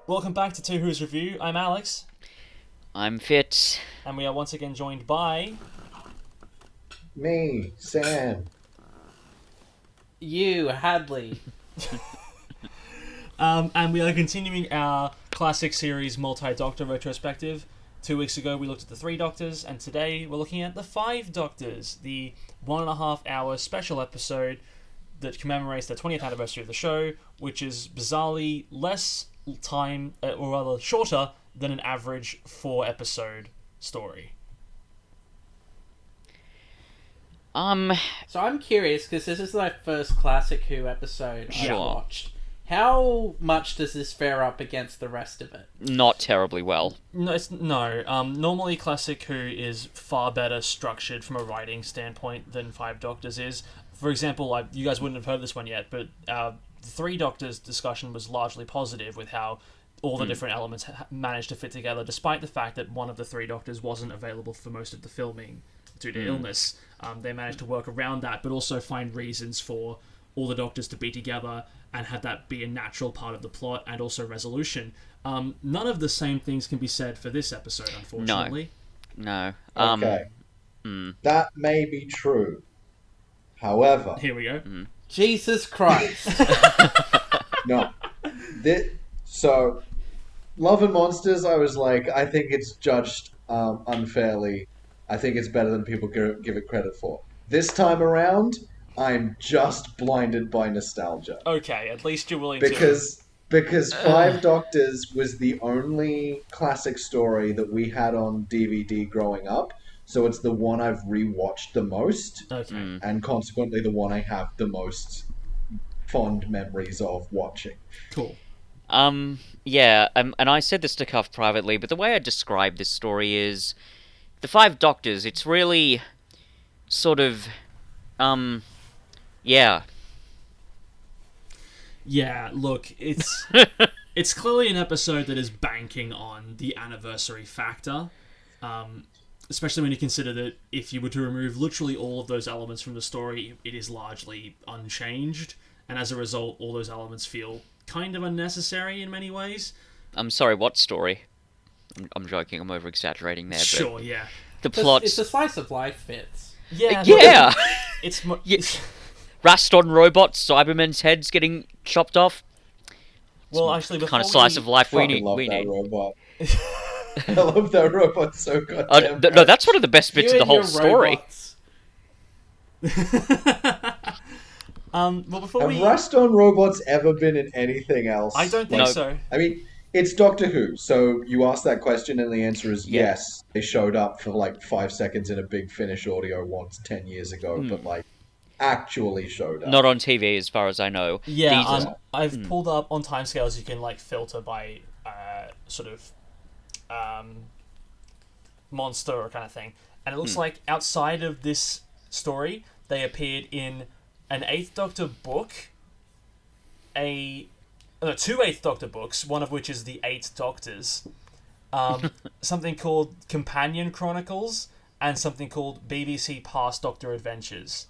Welcome back to Two Who's Review. I'm Alex, I'm fit. and we are once again joined by... Me, Sam. You, Hadley. and we are continuing our classic series multi-doctor retrospective. 2 weeks ago we looked at the 3 Doctors, and today we're looking at the 5 Doctors, the 1.5-hour special episode that commemorates the 20th anniversary of the show, which is bizarrely less time, or rather shorter, than an average 4-episode story. So I'm curious, because this is my first Classic Who episode I've Sure. watched. How much does this fare up against the rest of it? Not terribly well. No. Normally, Classic Who is far better structured from a writing standpoint than 5 Doctors is. For example, you guys wouldn't have heard this one yet, but the 3 Doctors discussion was largely positive with how all the different elements managed to fit together, despite the fact that one of the 3 Doctors wasn't available for most of the filming due to illness. They managed to work around that, but also find reasons for all the Doctors to be together and have that be a natural part of the plot and also resolution. None of the same things can be said for this episode, unfortunately. No. Okay. That may be true. However, Here we go. Jesus Christ. no. So, Love and Monsters, I was like, I think it's judged unfairly. I think it's better than people give it credit for. This time around, I'm just blinded by nostalgia. Okay, at least you're willing Because Five Doctors was the only classic story that we had on DVD growing up, so it's the one I've rewatched the most, Okay. and consequently the one I have the most fond memories of watching. Cool. Yeah, and I said this to Cuff privately, but the way I describe this story is the 5 Doctors, it's really sort of, yeah. Yeah, look, it's it's clearly an episode that is banking on the anniversary factor, especially when you consider that if you were to remove literally all of those elements from the story, it is largely unchanged, and as a result, all those elements feel kind of unnecessary in many ways. I'm sorry, what story? I'm joking, I'm over-exaggerating there, Sure, but yeah. the It's plot's... a slice of life, Fitz. Yeah. Yeah! It's... Yeah. Raston robots, Cybermen's heads getting chopped off. Well, actually, The before kind of slice we... of life we Fucking need. love We that need. robot. I love that robot so goddamn No, much. that's one of the best bits You of the and whole your story. robots. well, before Have we... Raston robots ever been in anything else? I don't think No. so. I mean, it's Doctor Who, so you asked that question and the answer is Yeah. yes. They showed up for like 5 seconds in a Big Finish audio once 10 years ago, but like actually showed up. Not on TV, as far as I know. Yeah, These- I've pulled up on timescales. You can like filter by sort of monster or kind of thing, and it looks like outside of this story, they appeared in an 8th Doctor book, two 8th Doctor books, one of which is the 8 Doctors, something called Companion Chronicles, and something called BBC Past Doctor Adventures.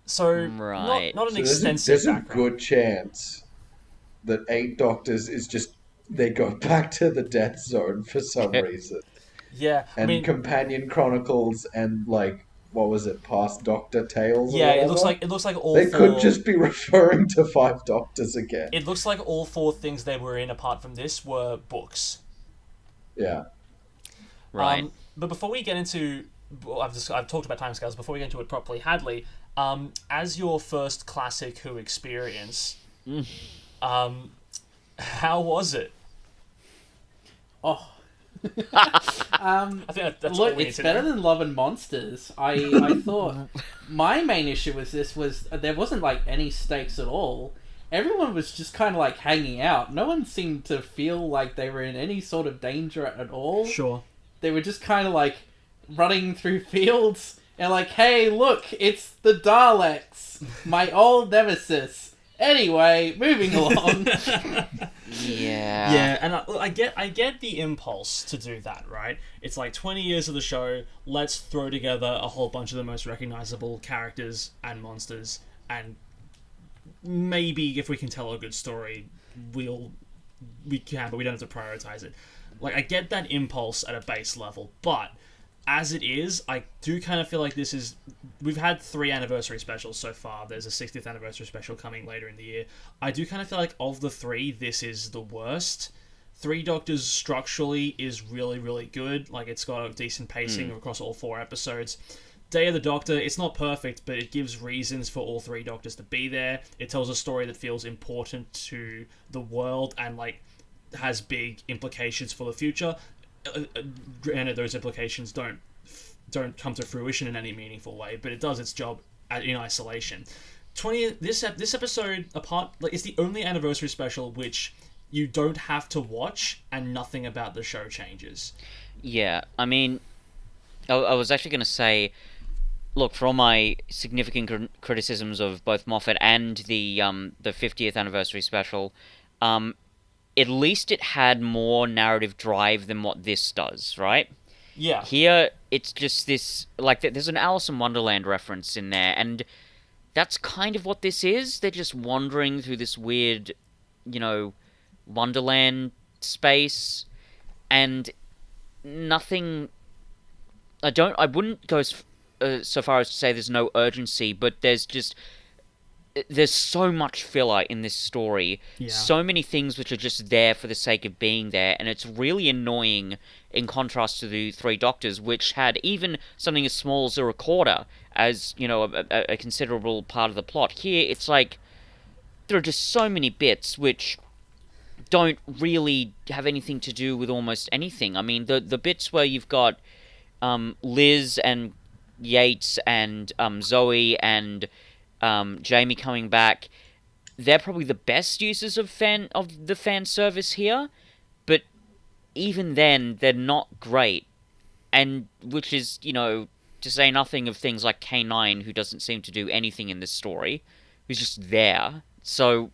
So, Right. not an So extensive there's a background. good chance that 8 Doctors is just they go back to the Death Zone for some reason. Yeah, And I mean, Companion Chronicles and like what was it, Past Doctor Tales? or yeah, whatever? it looks like all They four. could just be referring to 5 Doctors again. It looks like all 4 things they were in, apart from this, were books. Yeah. Right. But before we get into, well, I've talked about timescales. Before we get into it properly, Hadley, as your first classic Who experience, how was it? Oh. I think that's all Look, we need it's to better know. than Love and Monsters. I thought my main issue with this was there wasn't like any stakes at all. Everyone was just kind of like hanging out. No one seemed to feel like they were in any sort of danger at all. Sure. They were just kind of like running through fields and like, hey, look, it's the Daleks, my old nemesis. Anyway, moving along. Yeah. Yeah, and I get the impulse to do that, right? It's like 20 years of the show, let's throw together a whole bunch of the most recognizable characters and monsters, and maybe if we can tell a good story, we'll we can, but we don't have to prioritize it. Like, I get that impulse at a base level, but as it is, I do kind of feel like this is... We've had 3 anniversary specials so far. There's a 60th anniversary special coming later in the year. I do kind of feel like of the 3, this is the worst. 3 Doctors structurally is really, really good. Like, it's got a decent pacing across all 4 episodes. Day of the Doctor, it's not perfect, but it gives reasons for all 3 Doctors to be there. It tells a story that feels important to the world and, like, has big implications for the future. Granted, those implications don't come to fruition in any meaningful way, but it does its job in isolation. This episode apart, like, it's the only anniversary special which you don't have to watch and nothing about the show changes. Yeah, I mean, I was actually going to say, look, for all my significant criticisms of both Moffat and the 50th anniversary special, at least it had more narrative drive than what this does, right? Yeah. Here, it's just this, like, there's an Alice in Wonderland reference in there, and that's kind of what this is. They're just wandering through this weird, Wonderland space, and nothing... I wouldn't go so far as to say there's no urgency, but there's so much filler in this story. Yeah. So many things which are just there for the sake of being there, and it's really annoying in contrast to the 3 Doctors, which had even something as small as a recorder as, a considerable part of the plot. Here, it's like, there are just so many bits which don't really have anything to do with almost anything. I mean, the bits where you've got Liz and Yates and Zoe and Jamie coming back, they're probably the best uses of the fan service here, but even then, they're not great. And which is, to say nothing of things like K9, who doesn't seem to do anything in this story, who's just there. So,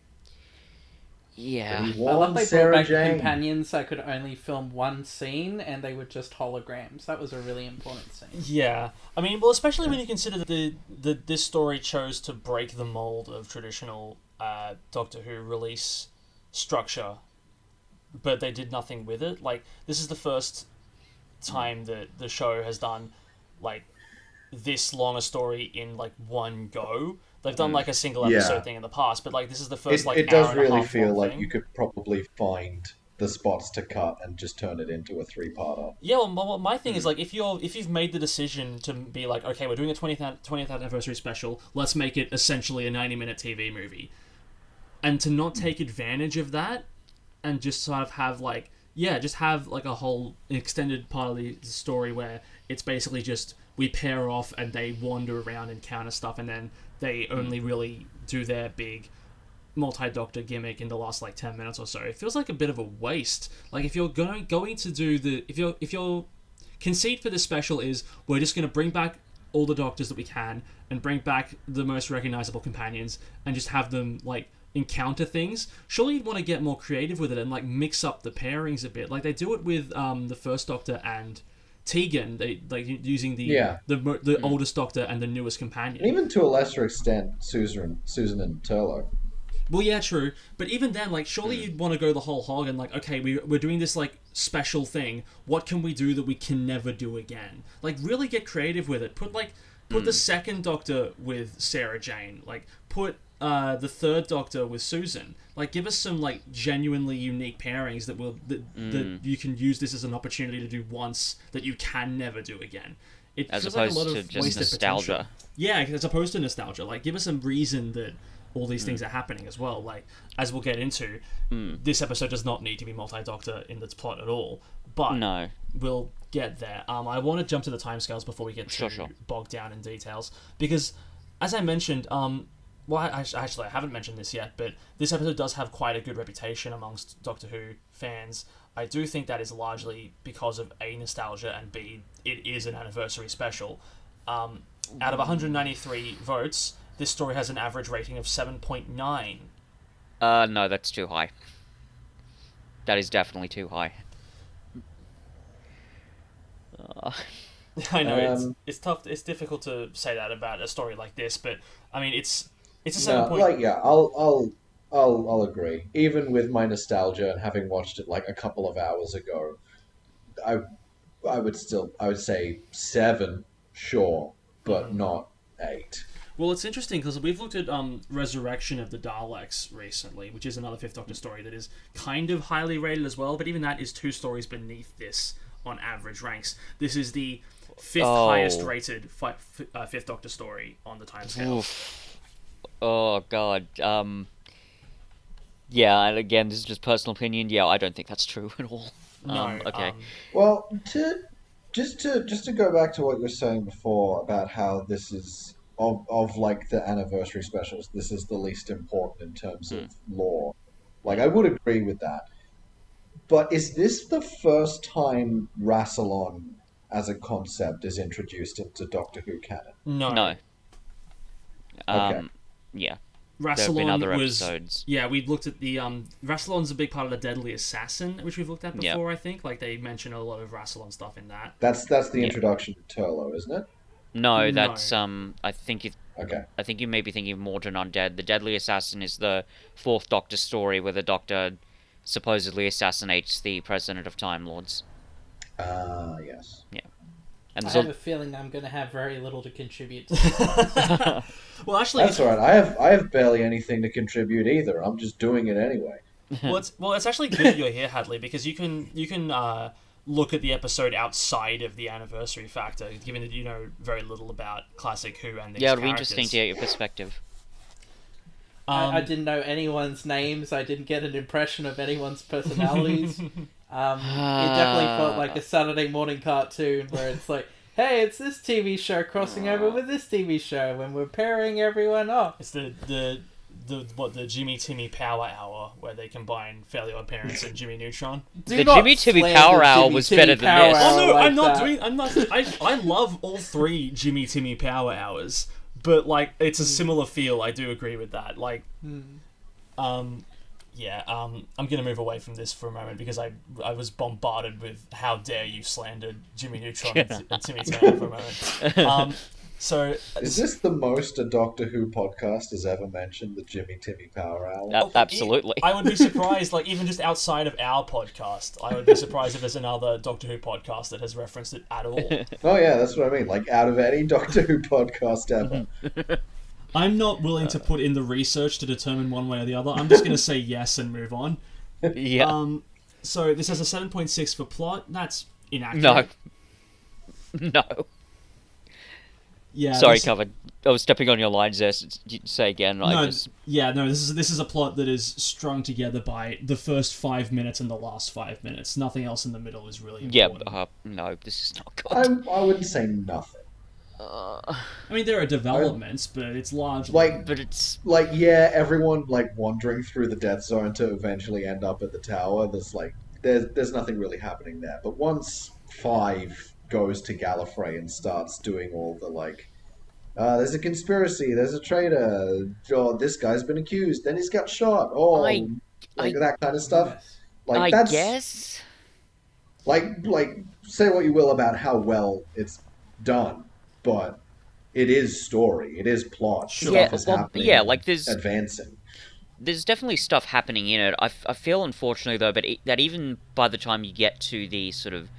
yeah. I love they brought back companions that could only film one scene, and they were just holograms. That was a really important scene. Yeah. I mean, well, especially when you consider that this story chose to break the mold of traditional Doctor Who release structure, but they did nothing with it. Like, this is the first time that the show has done, like, this long a story in, like, one go. They've done, like, a single episode thing in the past, but, like, this is the first, it does really feel like you could probably find the spots to cut and just turn it into a 3-parter. Yeah, well, my thing is, like, if you've made the decision to be like, okay, we're doing a 20th anniversary special, let's make it essentially a 90-minute TV movie, and to not take advantage of that, and just sort of have, like, just have, like, a whole extended part of the story where it's basically just we pair off and they wander around and counter stuff, and then they only really do their big multi-doctor gimmick in the last, like, 10 minutes or so. It feels like a bit of a waste. Like, if you're going to do if your conceit for this special is we're just going to bring back all the Doctors that we can and bring back the most recognizable companions and just have them, like, encounter things, surely you'd want to get more creative with it and, like, mix up the pairings a bit. Like, they do it with the First Doctor and Tegan. They, like, using the oldest Doctor and the newest companion. And even to a lesser extent, Susan and Turlo. Well, yeah, true. But even then, like, surely you'd want to go the whole hog and, like, okay, we're doing this, like, special thing. What can we do that we can never do again? Like, really get creative with it. Put the second Doctor with Sarah Jane. Like, put the third Doctor with Susan. Like, give us some, like, genuinely unique pairings that you can use this as an opportunity to do once that you can never do again. It as feels opposed like a lot to of just wasted nostalgia. Potential. Yeah, as opposed to nostalgia. Like, give us some reason that all these things are happening as well. Like, as we'll get into, this episode does not need to be multi-Doctor in its plot at all. But no, we'll get there. I want to jump to the timescales before we get too bogged down in details, because, as I mentioned, I haven't mentioned this yet, but this episode does have quite a good reputation amongst Doctor Who fans. I do think that is largely because of A, nostalgia, and B, it is an anniversary special. Out of 193 votes, this story has an average rating of 7.9. No, that's too high. That is definitely too high. I know, it's tough, it's difficult to say that about a story like this, but, I mean, it's a 7 point... Like, yeah, I'll I'll agree. Even with my nostalgia and having watched it like a couple of hours ago, I I would say 7, sure, but not 8. Well, it's interesting because we've looked at Resurrection of the Daleks recently, which is another Fifth Doctor story that is kind of highly rated as well, but even that is 2 stories beneath this on average ranks. This is the 5th highest rated Fifth Doctor story on the timescale. Oof. Oh god. Yeah, and again, this is just personal opinion. Yeah, I don't think that's true at all. No. Okay. Well, just to go back to what you were saying before about how this is of like the anniversary specials, this is the least important in terms of lore. Like I would agree with that. But is this the first time Rassilon as a concept is introduced into Doctor Who canon? No. Okay. Yeah. There have been Rassilon other was episodes. yeah. We looked at the Rassilon's a big part of the Deadly Assassin, which we've looked at Yeah. before. I think like they mention a lot of Rassilon stuff in that. That's the introduction to Turlo, isn't it? No, No. that's I think Okay. I think you may be thinking of Mordred Undead. The Deadly Assassin is the 4th Doctor story where the Doctor supposedly assassinates the President of Time Lords. Yes. Yeah. And I there's have a feeling I'm going to have very little to contribute to. Well, actually, That's all right. I have barely anything to contribute either. I'm just doing it anyway. it's actually good that you're here, Hadley, because you can look at the episode outside of the anniversary factor, given that you know very little about classic Who and these yeah, it'll be characters. interesting to get your perspective. I didn't know anyone's names. I didn't get an impression of anyone's personalities. It definitely felt like a Saturday morning cartoon where it's like, hey, it's this TV show crossing over with this TV show, and we're pairing everyone up. It's the Jimmy Timmy Power Hour where they combine Fairly Odd Parents and Jimmy Neutron. The Jimmy Timmy Power Hour was better than this. Oh no, like I'm not that. doing. I'm not. I love all 3 Jimmy Timmy Power Hours, but like it's a similar feel. I do agree with that. Like, I'm gonna move away from this for a moment because I was bombarded with how dare you slandered Jimmy Neutron and Timmy Turner for a moment. So Is this the most a Doctor Who podcast has ever mentioned the Jimmy Timmy Power Hour? Absolutely. I would be surprised, like even just outside of our podcast, I would be surprised if there's another Doctor Who podcast that has referenced it at all. Oh yeah, that's what I mean. Like out of any Doctor Who podcast ever. I'm not willing to put in the research to determine one way or the other. I'm just going to say yes and move on. Yeah. So this has a 7.6 for plot. That's inaccurate. No. Yeah. Sorry, Covered. I was stepping on your lines there. So say again. This is a plot that is strung together by the first 5 minutes and the last 5 minutes. Nothing else in the middle is really important. Yeah. No, this is not good. I wouldn't say nothing. I mean, there are developments, but it's largely But it's everyone like wandering through the Death Zone to eventually end up at the tower. There's nothing really happening there. But once 5 goes to Gallifrey and starts doing all the like, there's a conspiracy, there's a traitor, oh, this guy's been accused, then he's got shot, that kind of stuff. Like I guess. Like say what you will about how well it's done, but it is story, it is plot. Stuff is happening. Yeah, like there's advancing. There's definitely stuff happening in it. I feel unfortunately though, that even by the time you get to the sort of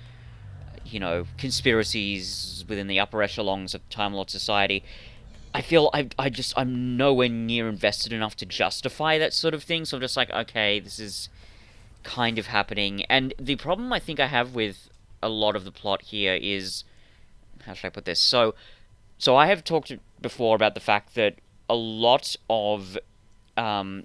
conspiracies within the upper echelons of Time Lord society, I feel I'm nowhere near invested enough to justify that sort of thing. So I'm just like, okay, this is kind of happening. And the problem I think I have with a lot of the plot here is, how should I put this? So I have talked before about the fact that a lot of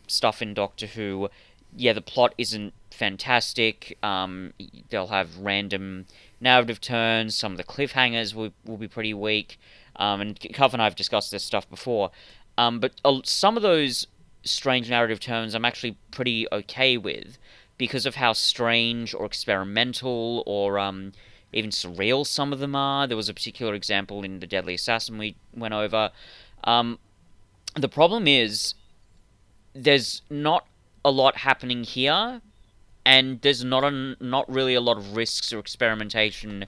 stuff in Doctor Who, the plot isn't fantastic. They'll have random narrative turns. Some of the cliffhangers will be pretty weak. And Cov and I have discussed this stuff before. But some of those strange narrative turns I'm actually pretty okay with because of how strange or experimental or even surreal some of them are. There was a particular example in The Deadly Assassin we went over. The problem is there's not a lot happening here, and there's not really a lot of risks or experimentation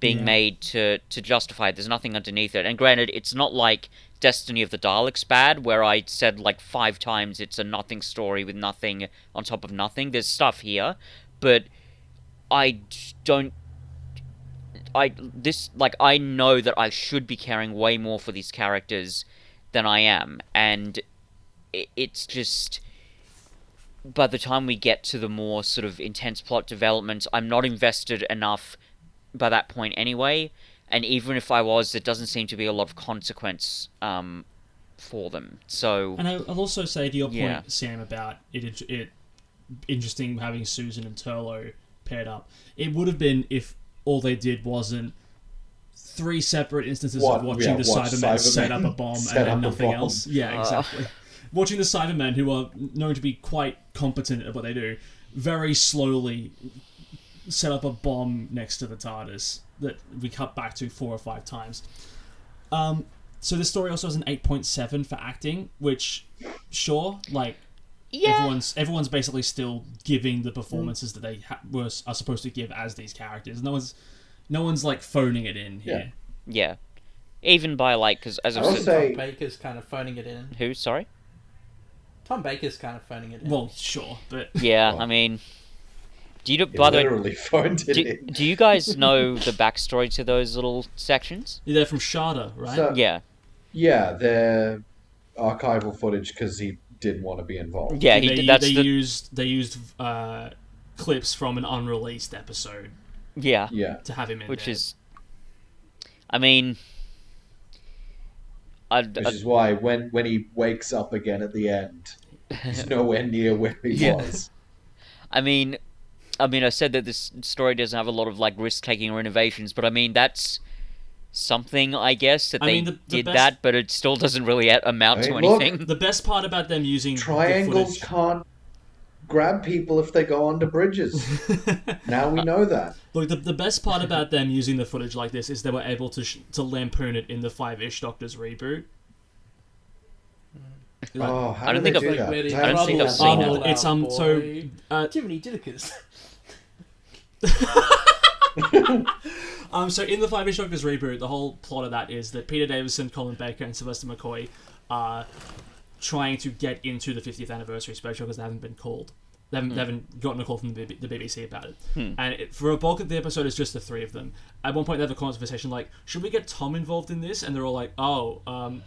being Yeah. made to justify it. There's nothing underneath it. And granted, it's not like Destiny of the Daleks bad, where I said like 5 times it's a nothing story with nothing on top of nothing. There's stuff here, but I don't. I know that I should be caring way more for these characters than I am, and it's just by the time we get to the more sort of intense plot development, I'm not invested enough by that point anyway. And even if I was, there doesn't seem to be a lot of consequence for them. So, And I'll also say to your point, Yeah. Sam, about it interesting having Susan and Turlo paired up. It would have been if all they did wasn't 3 separate instances of watching the Cybermen set up a bomb and then nothing else. Yeah, exactly. Watching the Cybermen, who are known to be quite competent at what they do, very slowly set up a bomb next to the TARDIS that we cut back to 4 or 5 times. So the story also has an 8.7 for acting, which, sure, like, yeah. everyone's basically still giving the performances that they are supposed to give as these characters. No one's like phoning it in here. Yeah. Even by, like, because as I've I'll said... say- Tom Baker's kind of phoning it in. Who, sorry? Tom Baker's kind of phoning it in. Well, sure, but Yeah, Well, I mean... Do you, He by the way, literally phoned it in. do you guys know the backstory to those little sections? they're from Sharda, right? So- Yeah. Yeah, they're archival footage because he didn't want to be involved. Yeah, they used clips from an unreleased episode Yeah. Yeah. to have him in Which there. is... I mean... Which is why when he wakes up again at the end, he's nowhere near where he Yeah. was. I mean, I said that this story doesn't have a lot of like risk-taking or innovations, but I mean that's something, I guess, that I they mean, the did best- that, but it still doesn't really amount I to mean, look, anything. The best part about them using Triangles the can't grab people if they go onto bridges. footage... Now we know that. Look, the best part about them using the footage like this is they were able to lampoon it in the 5-ish Doctors reboot. Like, Oh, how I don't do they think do I've- that? Where the I don't think I've trouble seen is it. out, It's boy. so Jiminy Didicus. so in the 5-ish Doctors reboot, the whole plot of that is that Peter Davison, Colin Baker, and Sylvester McCoy are trying to get into the 50th anniversary special because they haven't been called. They haven't gotten a call from the BBC about it. And for a bulk of the episode, it's just the 3 of them. At one point, they have a conversation like, should we get Tom involved in this? And they're all like, well,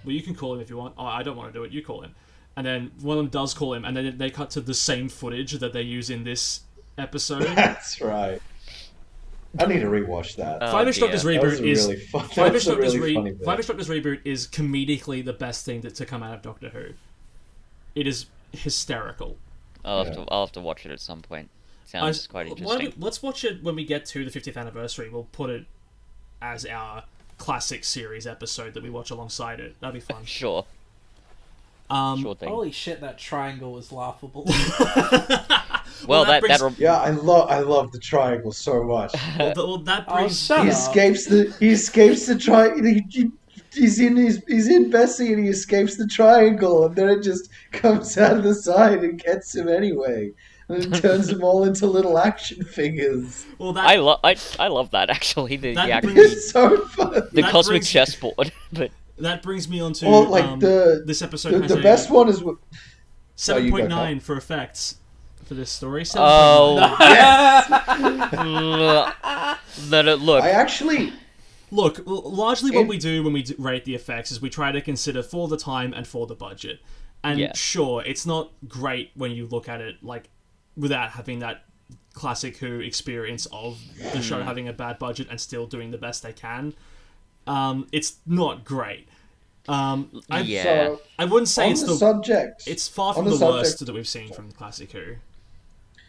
you can call him if you want. Oh, I don't want to do it. You call him. And then one of them does call him, and then they cut to the same footage that they use in this episode. That's right. I need to rewatch that. Oh, 5-ish dear. Doctors That was reboot a is really fun. That 5-ish was a Doctors really funny bit. 5-ish Doctors reboot is comedically the best thing to come out of Doctor Who. It is hysterical. I'll have to watch it at some point. Sounds quite interesting. Let's watch it when we get to the 50th anniversary. We'll put it as our classic series episode that we watch alongside it. That'd be fun. Sure. Sure thing. Holy shit, that triangle was laughable. Well, that brings- Yeah, I love the triangle so much. That brings shut He up. escapes the triangle. He's in Bessie and he escapes the triangle, and then it just comes out of the side and gets him anyway, and it turns them all into little action figures. well that I love that actually. The That action, brings- It's so fun. the that cosmic brings- chessboard, but that brings me on to Well, like this episode has the a best one is 7.9 for effects for this story. 7.9. oh, yes. look, I actually Look, largely what we do when we rate the effects is we try to consider for the time and for the budget. And Yeah. sure, it's not great when you look at it like without having that classic Who experience of the show having a bad budget and still doing the best they can. It's not great. yeah. so I wouldn't say on it's the subject. it's far on from the the subject- worst that we've seen from classic Who.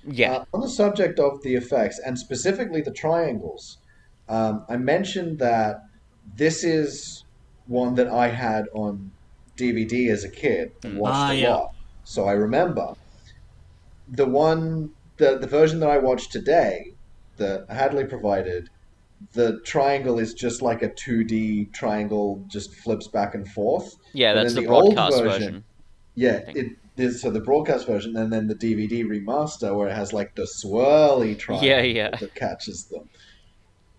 Yeah. On the subject of the effects, and specifically the triangles, I mentioned that this is one that I had on DVD as a kid and watched a yeah. lot. So I remember the version that I watched today, that Hadley provided. The triangle is just like a 2D triangle, just flips back and forth. Yeah, And that's then the old broadcast version. Yeah, think. it is. So the broadcast version, and then the DVD remaster, where it has like the swirly triangle Yeah. that catches them.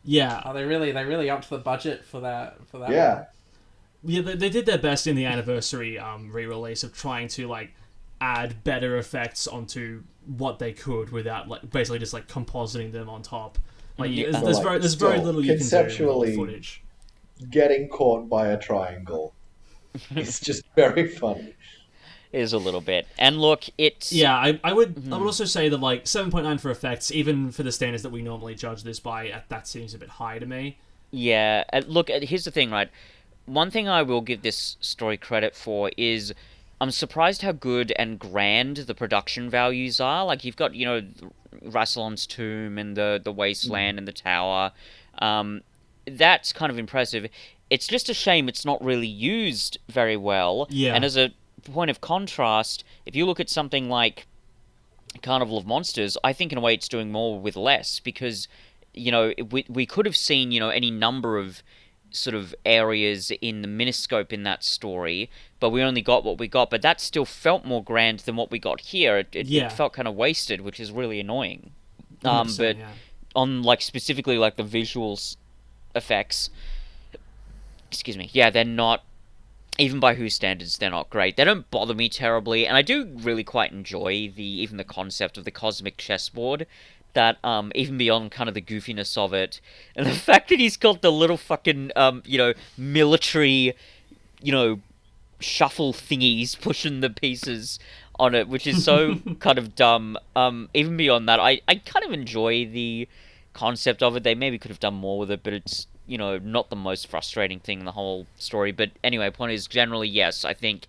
Yeah. Oh, they really upped the budget for that. Yeah. One. Yeah, they did their best in the anniversary re-release of trying to like add better effects onto what they could without like basically just like compositing them on top. Like there's very little you can do with conceptually, footage. Getting caught by a triangle. It's just very funny. Is a little bit. And look, it's... Yeah, I would also say that like 7.9 for effects, even for the standards that we normally judge this by, that seems a bit high to me. Yeah, look, here's the thing, right? One thing I will give this story credit for is I'm surprised how good and grand the production values are. Like, you've got, Rassilon's tomb and the wasteland and the tower. That's kind of impressive. It's just a shame it's not really used very well. Yeah. And as a point of contrast, if you look at something like Carnival of Monsters, I think in a way it's doing more with less, because, we could have seen, any number of sort of areas in the miniscope in that story, but we only got what we got. But that still felt more grand than what we got here. It felt kind of wasted, which is really annoying. But on like specifically like the visuals effects, excuse me, yeah, they're not, even by whose standards, they're not great. They don't bother me terribly, and I do really quite enjoy even the concept of the cosmic chessboard. That, even beyond kind of the goofiness of it, and the fact that he's got the little fucking, military, shuffle thingies pushing the pieces on it, which is so kind of dumb. Even beyond that, I kind of enjoy the concept of it. They maybe could have done more with it, but it's, not the most frustrating thing in the whole story. But anyway, point is, generally, yes, I think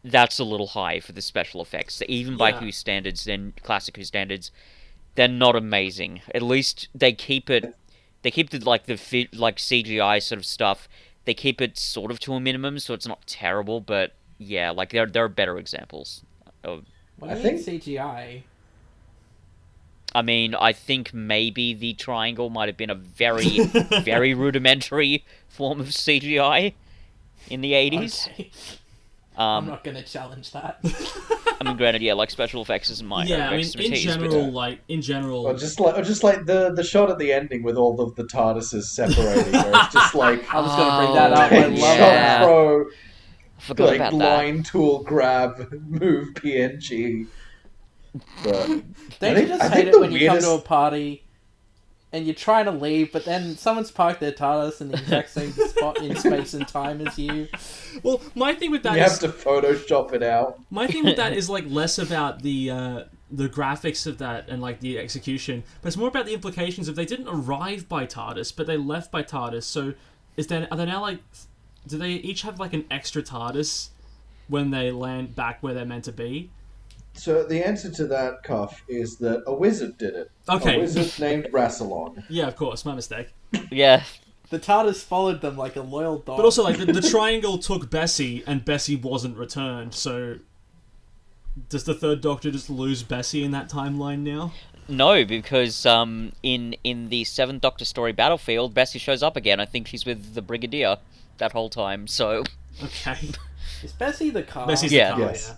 that's a little high for the special effects. Even by Who standards, then classic Who standards, they're not amazing. At least they keep it. They keep the CGI sort of stuff. They keep it sort of to a minimum, so it's not terrible. But yeah, like there are better examples. What do you mean CGI? I mean, I think maybe the triangle might have been a very, very rudimentary form of CGI in the 80s. Okay. I'm not going to challenge that. I mean, granted, yeah, like special effects isn't my expertise. In general, or just like the shot at the ending with all of the TARDISes separating, where it's just like I was going to bring that up. I love that. Pro, forgot about that. Line tool grab, move PNG. But don't you just hate it when you come to a party and you're trying to leave, but then someone's parked their TARDIS in the exact same spot in space and time as you? Well, my thing with that you have to Photoshop it out. My thing with that is like less about the graphics of that and like the execution, but it's more about the implications of they didn't arrive by TARDIS, but they left by TARDIS. So are they now like, do they each have like an extra TARDIS when they land back where they're meant to be? So the answer to that, Cuff, is that a wizard did it. Okay. A wizard named Rassilon. Yeah, of course, my mistake. Yeah. The TARDIS followed them like a loyal dog. But also, like, the triangle took Bessie, and Bessie wasn't returned, so does the Third Doctor just lose Bessie in that timeline now? No, because in the Seventh Doctor story Battlefield, Bessie shows up again. I think she's with the Brigadier that whole time, so... Okay. Is Bessie the car? Bessie's the car, yes.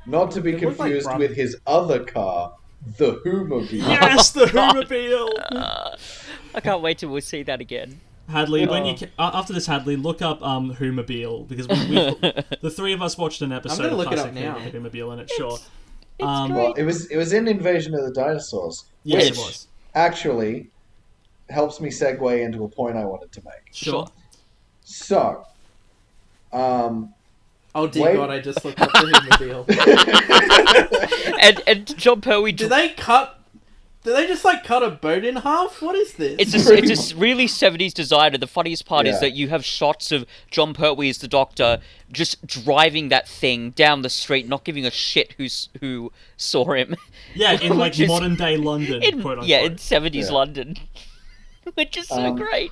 Not to be confused with his other car, the Whomobile. Yes, the Whomobile! I can't wait till we see that again. Hadley, when you after this, Hadley, look up Whomobile, because the three of us watched an episode of Classic Whomobile, and it's sure. Well, it was in Invasion of the Dinosaurs. Yes, which it was. Actually helps me segue into a point I wanted to make. Sure. So, oh dear God! I just looked up the Whomobile. and John Pertwee. Do they just like cut a boat in half? What is this? It's a really 70s design, and the funniest part is that you have shots of John Pertwee as the Doctor just driving that thing down the street, not giving a shit who saw him. Yeah, in like modern day London, quote unquote. Yeah, in 70s London, which is so great.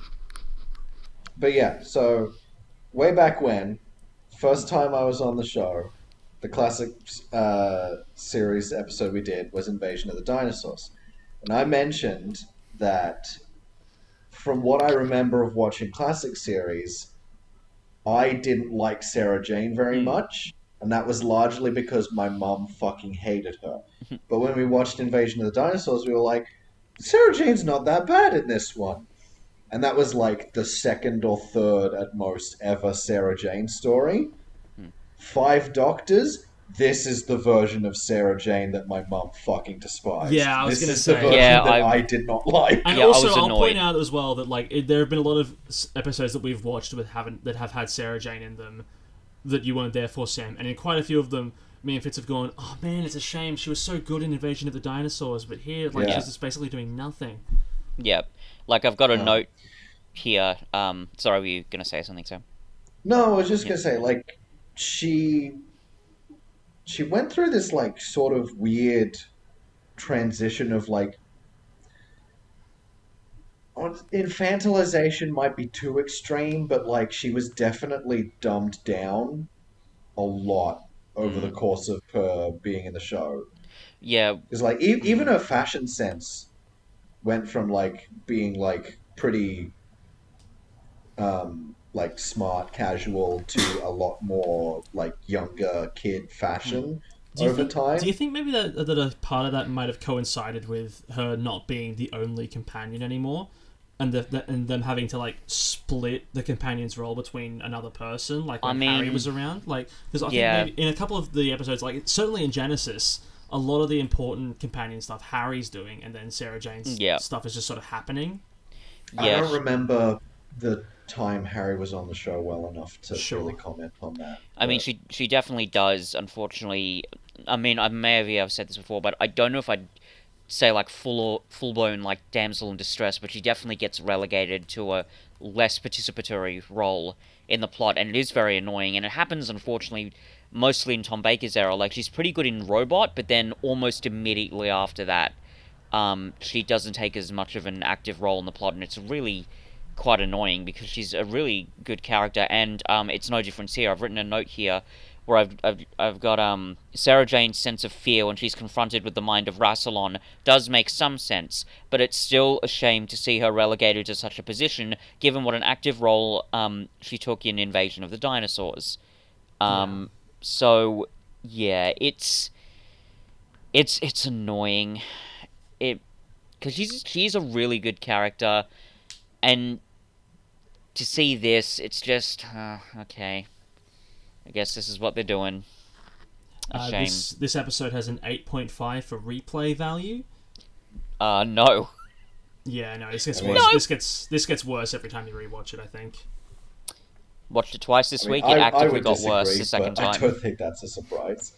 But yeah, so way back when, first time I was on the show, the classic series episode we did was Invasion of the Dinosaurs. And I mentioned that from what I remember of watching classic series, I didn't like Sarah Jane very much. And that was largely because my mum fucking hated her. But when we watched Invasion of the Dinosaurs, we were like, Sarah Jane's not that bad in this one. and that was like the second or third at most ever Sarah Jane story. Hmm. 5 Doctors. This is the version of Sarah Jane that my mum fucking despised. Yeah, I was This gonna is the say. version Yeah, that I did not like. And Yeah, I also, was I'll point annoyed. out as well that there have been a lot of episodes that we've watched that have had Sarah Jane in them that you weren't there for, Sam. And in quite a few of them, me and Fitz have gone, "Oh man, it's a shame. She was so good in Invasion of the Dinosaurs, but here, Yeah. she's just basically doing nothing." Yeah, like I've got a note here. Sorry, were you gonna say something, Sam? No, I was just gonna say, like, she went through this like sort of weird transition of like infantilization might be too extreme, but like she was definitely dumbed down a lot over the course of her being in the show. Yeah, Because like even her fashion sense went from like being like pretty like smart casual to a lot more like younger kid fashion over time. Do you think maybe that a part of that might have coincided with her not being the only companion anymore, and and them having to like split the companion's role between another person, like when Harry was around, like because I think maybe in a couple of the episodes, like certainly in Genesis, a lot of the important companion stuff Harry's doing, and then Sarah Jane's stuff is just sort of happening. I don't remember the time Harry was on the show well enough to really comment on that. I mean, she definitely does. Unfortunately, I mean, I may have said this before, but I don't know if I'd say like full blown like damsel in distress, but she definitely gets relegated to a less participatory role in the plot, and it is very annoying. And it happens, unfortunately, mostly in Tom Baker's era. Like she's pretty good in Robot, but then almost immediately after that, she doesn't take as much of an active role in the plot, and it's really quite annoying because she's a really good character, and it's no difference here. I've written a note here where I've got Sarah Jane's sense of fear when she's confronted with the mind of Rassilon does make some sense, but it's still a shame to see her relegated to such a position given what an active role she took in Invasion of the Dinosaurs. So yeah, it's annoying. Because she's a really good character, and to see this, it's just okay. I guess this is what they're doing. A shame. This episode has an 8.5 for replay value. No. Yeah, no, this gets worse. This gets worse every time you rewatch it, I think. Watched it twice this week. It actively got worse the second time. I don't think that's a surprise.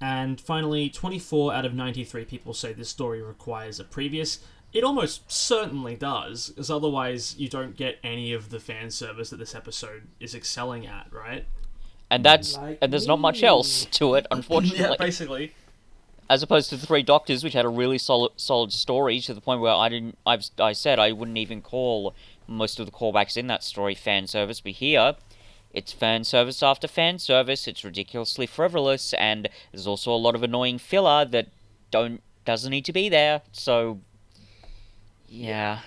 And finally, 24 out of 93 people say this story requires a previous. It almost certainly does, because otherwise you don't get any of the fan service that this episode is excelling at, right? And there's not much else to it, unfortunately. Yeah, basically. As opposed to the Three Doctors, which had a really solid story to the point where I said I wouldn't even call most of the callbacks in that story fan service, but here it's fan service after fan service. It's ridiculously frivolous, and there's also a lot of annoying filler that doesn't need to be there. So yeah.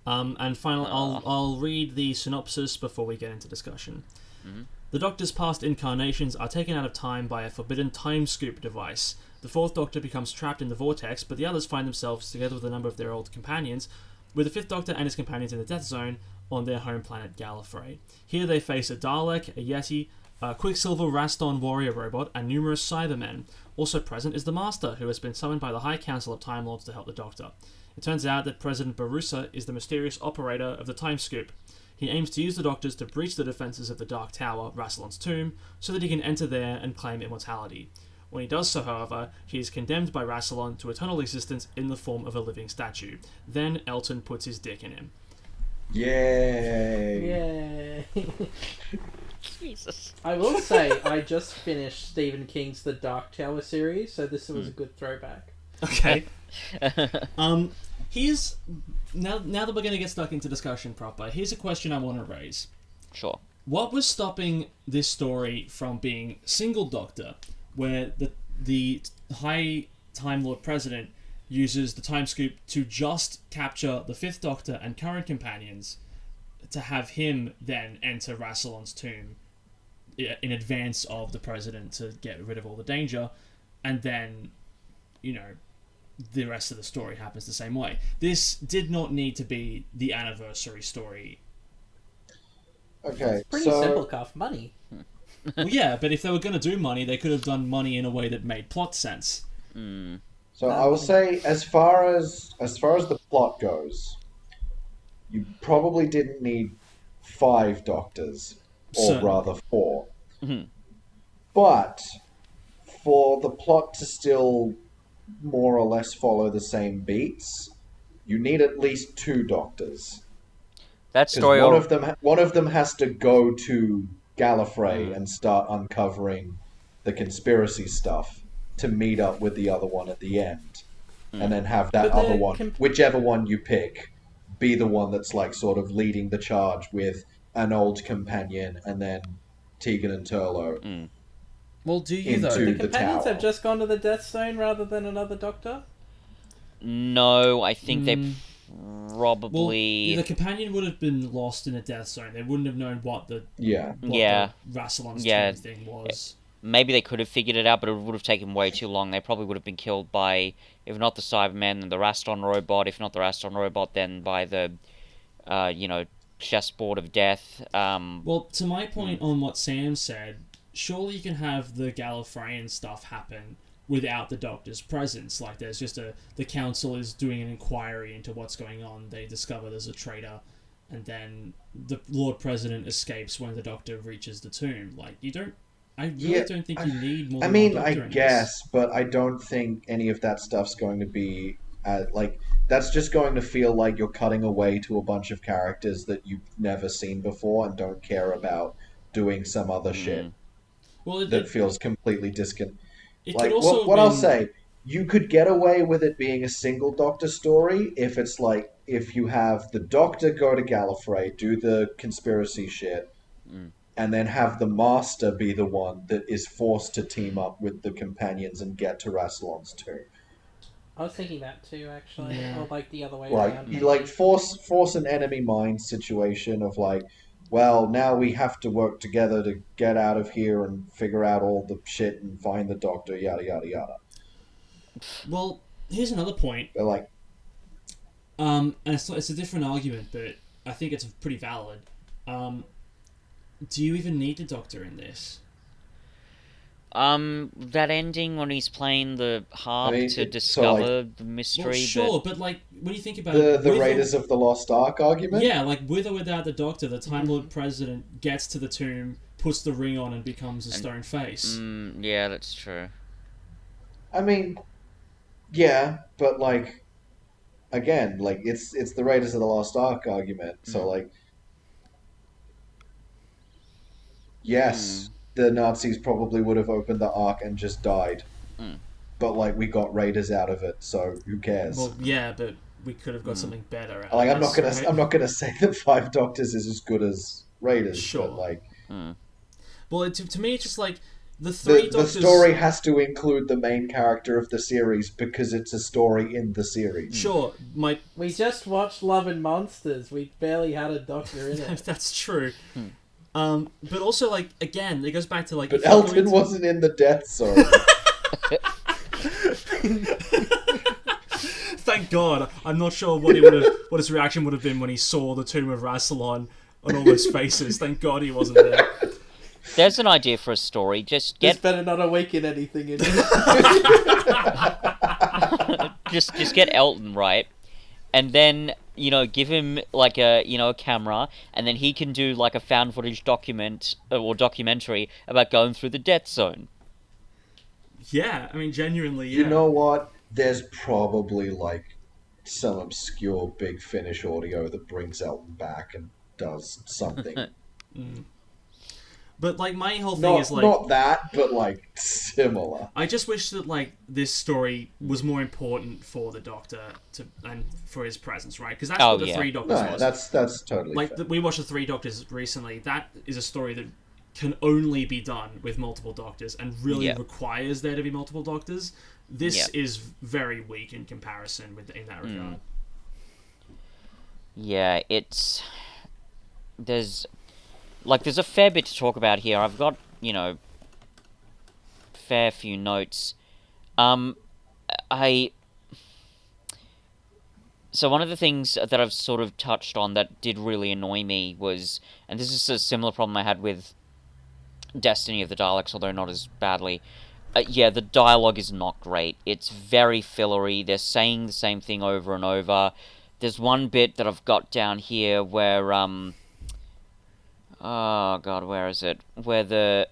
And finally, I'll read the synopsis before we get into discussion. Mm-hmm. The Doctor's past incarnations are taken out of time by a forbidden time scoop device. The Fourth Doctor becomes trapped in the vortex, but the others find themselves, together with a number of their old companions, with the Fifth Doctor and his companions in the Death Zone on their home planet Gallifrey. Here they face a Dalek, a Yeti, a Quicksilver Raston warrior robot, and numerous Cybermen. Also present is the Master, who has been summoned by the High Council of Time Lords to help the Doctor. It turns out that President Barusa is the mysterious operator of the time scoop. He aims to use the Doctors to breach the defences of the Dark Tower, Rassilon's tomb, so that he can enter there and claim immortality. When he does so, however, he is condemned by Rassilon to eternal existence in the form of a living statue. Then Elton puts his dick in him. Yay! Yay! Jesus. I will say, I just finished Stephen King's The Dark Tower series, so this was a good throwback. Okay. Here's now that we're going to get stuck into discussion proper. Here's a question I want to raise. Sure. What was stopping this story from being single Doctor, where the High Time Lord President uses the time scoop to just capture the Fifth Doctor and current companions, to have him then enter Rassilon's tomb in advance of the President to get rid of all the danger, and then, the rest of the story happens the same way. This did not need to be the anniversary story. Okay, Pretty so simple, Cuff. Money. Well, yeah, but if they were going to do money, they could have done money in a way that made plot sense. so I will say, as far as the plot goes, you probably didn't need 5 doctors, or Certainly. rather 4. But for the plot to still more or less follow the same beats, you need at least 2 doctors. That Because story. one of them has to go to Gallifrey and start uncovering the conspiracy stuff to meet up with the other one at the end, and then have that But other the one, whichever one you pick, be the one that's like sort of leading the charge with an old companion and then Tegan and Turlo Well, do you though? into The the companions tower. have just gone to the Death Zone rather than another Doctor? No, I think they Well, probably. the companion would have been lost in a death zone. They wouldn't have known what the Yeah. Yeah. Rassilon's Yeah. tomb thing was. Maybe they could have figured it out, but it would have taken way too long. They probably would have been killed by, if not the Cybermen, then the Raston robot. If not the Raston robot, then by the, chessboard of death. Well, to my point on what Sam said, surely you can have the Gallifreyan stuff happen without the Doctor's presence. Like, there's just the Council is doing an inquiry into what's going on. They discover there's a traitor, and then the Lord President escapes when the Doctor reaches the tomb. Like, you don't. I really don't think you need more. I than mean, one I Doctor in guess, but I don't think any of that stuff's going to be like that's just going to feel like you're cutting away to a bunch of characters that you've never seen before and don't care about doing some other shit Well, that feels completely disconnected. it Like could also what have I'll been- say, you could get away with it being a single Doctor story if it's like if you have the Doctor go to Gallifrey, do the conspiracy shit, and then have the Master be the one that is forced to team up with the companions and get to Rassilon's tomb. I was thinking that too, actually. Yeah. Or like the other way Like around. you like force an enemy mine situation of like, well, now we have to work together to get out of here and figure out all the shit and find the Doctor, yada yada yada. Well, here's another point. They're like, And it's a different argument, but I think it's pretty valid. Do you even need the Doctor in this? That ending when he's playing the harp I mean, to so, discover like- the mystery. Well, sure, but like when you think about the it, with Raiders of the Lost Ark argument. yeah, like with or without the Doctor, the Time Lord President gets to the tomb, puts the ring on, and becomes a stone face. Yeah, that's true. I mean, yeah, but like, again, like it's the Raiders of the Lost Ark argument. So like, yes, the Nazis probably would have opened the Ark and just died, but like we got Raiders out of it, so who cares? Well, yeah, but we could have got something better out Like of I'm this, not gonna right? I'm not gonna say that Five Doctors is as good as Raiders, Sure. but like Well, to me, it's just like the three the Doctors. story has to include the main character of the series because it's a story in the series. Sure, We just watched Love and Monsters. We barely had a Doctor in it. that's true. But also, like, again, it goes back to like. But if you're going Elton to- wasn't in the Death Zone. Thank God. I'm not sure what his reaction would have been when he saw the tomb of Rassilon on all those faces. Thank God he wasn't there. There's an idea for a story. Just This get better not awaken anything in it. just get Elton right, and then give him like a a camera, and then he can do like a found footage documentary about going through the Death Zone. Yeah, I mean, genuinely, yeah. You know what? There's probably like some obscure Big Finish audio that brings Elton back and does something. But like my whole thing is like, not that, but like similar. I just wish that like this story was more important for the Doctor and for his presence, right? Because that's what the Three Doctors No, was. that's totally Like fair. we watched the Three Doctors recently. That is a story that can only be done with multiple Doctors and really requires there to be multiple Doctors. This is very weak in comparison in that regard. Yeah, there's a fair bit to talk about here. I've got, fair few notes. I So one of the things that I've sort of touched on that did really annoy me was, and this is a similar problem I had with Destiny of the Daleks, although not as badly. Yeah, the dialogue is not great. It's very fillery. They're saying the same thing over and over. There's one bit that I've got down here where oh god, where is it? Where the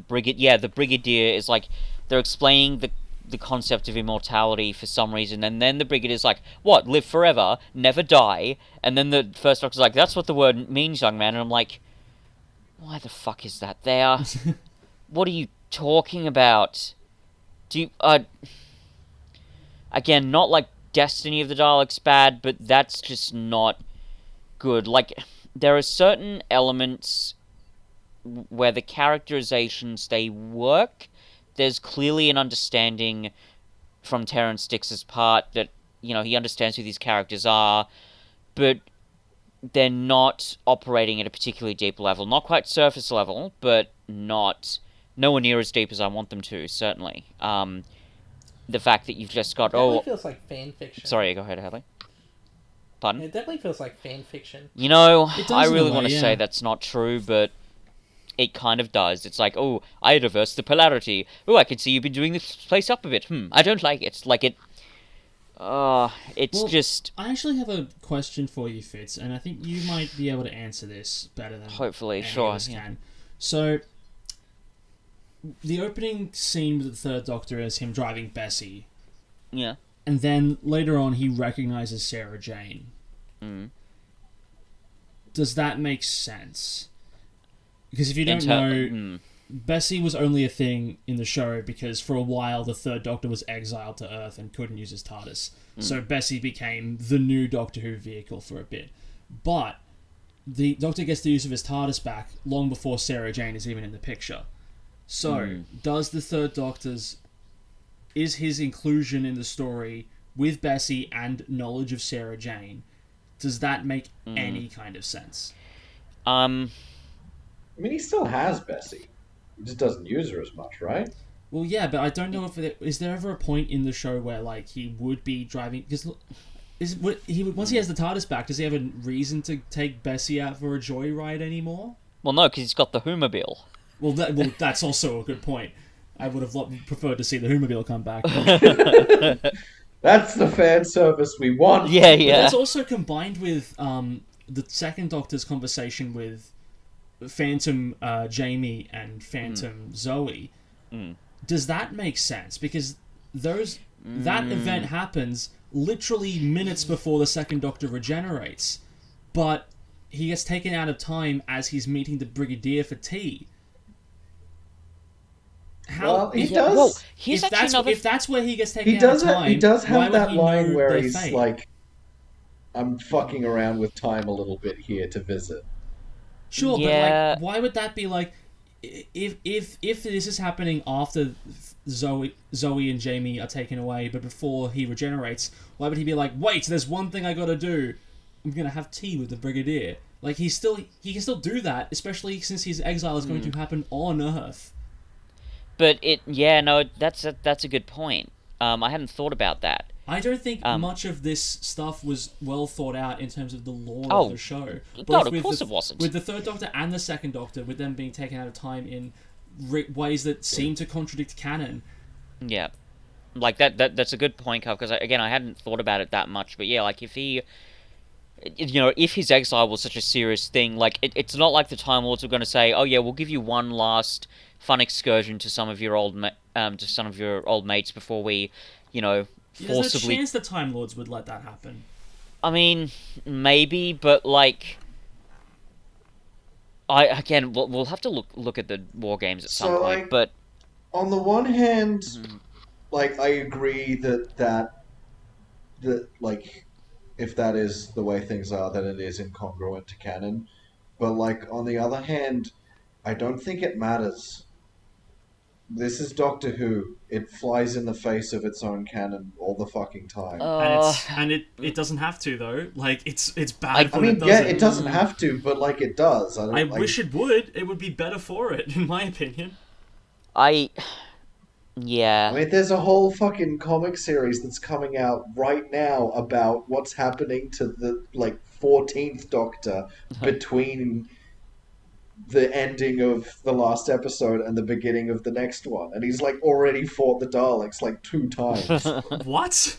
brigadier is like, they're explaining the concept of immortality for some reason, and then the brigadier's like, what, live forever, never die? And then the first doctor's like, that's what the word means, young man. And I'm like, why the fuck is that there? What are you talking about? Do you, again, not like Destiny of the Daleks bad, but that's just not good. Like, there are certain elements where the characterizations, they work. There's clearly an understanding from Terrence Dix's part that, you know, he understands who these characters are, but they're not operating at a particularly deep level. Not quite surface level, but nowhere near as deep as I want them to, certainly. The fact that you've just got... It definitely feels like fan fiction. Sorry, go ahead, Hadley. Pardon? It definitely feels like fan fiction. You know, does I in a really way, want to yeah. say that's not true, but it kind of does. It's like, oh, I reversed the polarity. Oh, I can see you've been doing this place up a bit. I don't like it. Like it... it's Well, just... I actually have a question for you, Fitz, and I think you might be able to answer this better than Hopefully, any sure, of us yeah. can. So, the opening scene with the Third Doctor is him driving Bessie, Yeah. and then later on he recognizes Sarah Jane. Mm. Does that make sense? Because if you don't know, Bessie was only a thing in the show because for a while the Third Doctor was exiled to Earth and couldn't use his TARDIS. So Bessie became the new Doctor Who vehicle for a bit. But the Doctor gets the use of his TARDIS back long before Sarah Jane is even in the picture. So, does the Third Doctor's... is his inclusion in the story with Bessie and knowledge of Sarah Jane, does that make any kind of sense? I mean, he still has Bessie. He just doesn't use her as much, right? Well, yeah, but I don't know if is there ever a point in the show where like he would be driving because once he has the TARDIS back, does he have a reason to take Bessie out for a joyride anymore? Well, no, because he's got the Whomobile. Well, that's also a good point. I would have preferred to see the Whomobile come back. That's the fan service we want. Yeah, But yeah. that's also combined with the Second Doctor's conversation with Phantom Jamie and Phantom Zoe. Does that make sense? Because that event happens literally minutes before the Second Doctor regenerates, but he gets taken out of time as he's meeting the Brigadier for tea. Well, he does. Well, here's actually another... If that's where he gets taken He out does. of time, He does why have would that he line know where their he's fate? like, "I'm fucking around with time a little bit here to visit." Sure, Yeah. but like, why would that be like? If this is happening after Zoe and Jamie are taken away, but before he regenerates, why would he be like, wait, there's one thing I gotta do. I'm gonna have tea with the Brigadier. Like he can still do that, especially since his exile is going to happen on Earth. But that's a good point. I hadn't thought about that. I don't think much of this stuff was well thought out in terms of the lore Oh, of the show. God, of course it wasn't. With the Third Doctor and the Second Doctor, with them being taken out of time in ways that seem to contradict canon. Yeah, like that's a good point, Carl. Because again, I hadn't thought about it that much. But yeah, like if he, if his exile was such a serious thing, like it's not like the Time Lords were going to say, "Oh yeah, we'll give you one last fun excursion to some of your old mates before we, There's forcibly." a chance the Time Lords would let that happen. I mean, maybe, but like, we'll have to look at the war games at some point. Like, but on the one hand, like I agree that like if that is the way things are, then it is incongruent to canon. But like on the other hand, I don't think it matters. This is Doctor Who. It flies in the face of its own canon all the fucking time. And it doesn't have to though. Like it's bad. I mean, it yeah, doesn't. it doesn't have to, but like it does. I wish it would. It would be better for it, in my opinion. Yeah. I mean, there's a whole fucking comic series that's coming out right now about what's happening to the like 14th Doctor between the ending of the last episode and the beginning of the next one, and he's like already fought the Daleks like 2 times. What?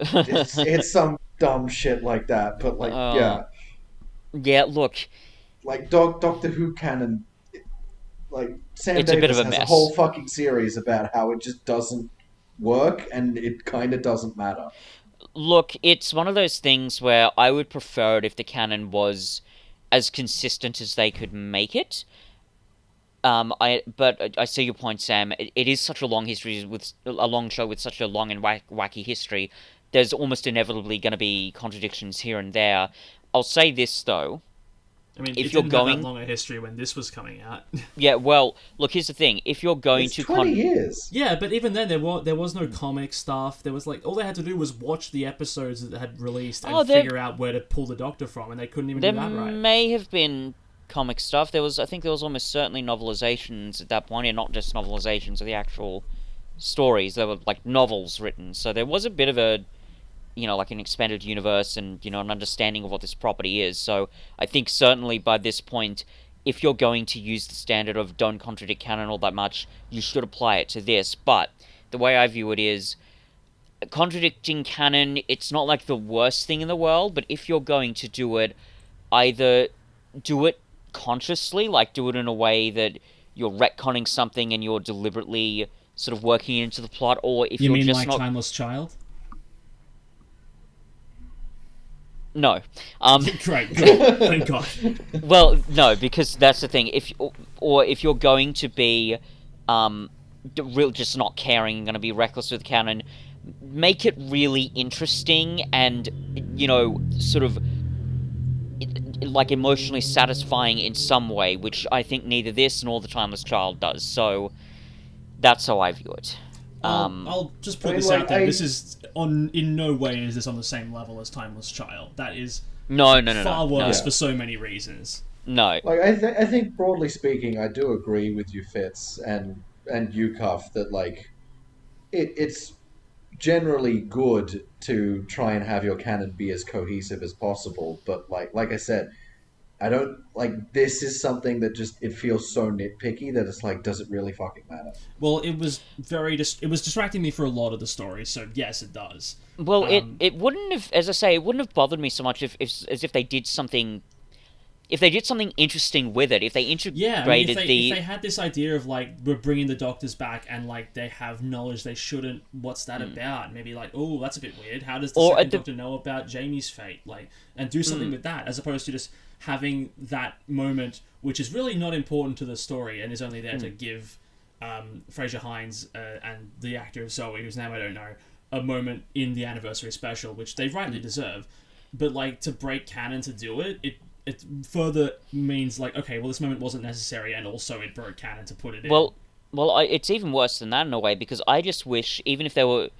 It's some dumb shit like that, but like uh, yeah, yeah, look, like Doctor Who canon, like Sam it's a bit of Davis a has a whole mess. fucking series about how it just doesn't work and it kind of doesn't matter. Look, it's one of those things where I would prefer it if the canon was as consistent as they could make it. But I see your point, Sam. It is such a long history with a long show with such a long and wacky history. There's almost inevitably going to be contradictions here and there. I'll say this though: I mean, it if you're didn't have that going, long a history when this was coming out. yeah, well, look, here's the thing: if you're going It's to 20 years. Yeah, but even then, there was no comic stuff. There was like all they had to do was watch the episodes that had released and Oh, there figure out where to pull the Doctor from, and they couldn't even there do that right. may have been comic stuff. I think there was almost certainly novelizations at that point, and not just novelizations of the actual stories. There were like novels written, so there was a bit of a like an expanded universe and an understanding of what this property is. So I think certainly by this point, if you're going to use the standard of don't contradict canon all that much, you should apply it to this. But the way I view it is contradicting canon, it's not like the worst thing in the world, but if you're going to do it, either do it consciously, like do it in a way that you're retconning something and you're deliberately sort of working into the plot, or if You you're mean just like not. Timeless Child? No. Great, good. Thank God. Well, no, because that's the thing. If you're going to be, real just not caring, going to be reckless with canon, make it really interesting and sort of like emotionally satisfying in some way, which I think neither this nor The Timeless Child does. So that's how I view it. I'll just I put mean, this like, out there. This is in no way is this on the same level as Timeless Child. That is No, no, no, far no, worse no, for so many reasons. no. Like I think broadly speaking, I do agree with you, Fitz, and you, Cuff, that like it's generally good to try and have your canon be as cohesive as possible. But like I said, I don't like this is something that just it feels so nitpicky that it's like, does it really fucking matter? Well, it was it was distracting me for a lot of the story. So yes, it does. Well, it wouldn't have, as I say, it wouldn't have bothered me so much as if they did something. If they did something interesting with it, if they Yeah, I mean, integrated if they had this idea of like we're bringing the Doctors back and like they have knowledge they shouldn't, what's that about? Maybe like, oh, that's a bit weird. How does the Or second at the- Doctor know about Jamie's fate? Like, and do something with that as opposed to just having that moment, which is really not important to the story and is only there to give Fraser Hines and the actor of Zoe, whose name I don't know, a moment in the anniversary special, which they rightly deserve. But like to break canon to do it, it further means like, okay, well, this moment wasn't necessary, and also it broke canon to put it in. it's even worse than that in a way, because I just wish, even if they were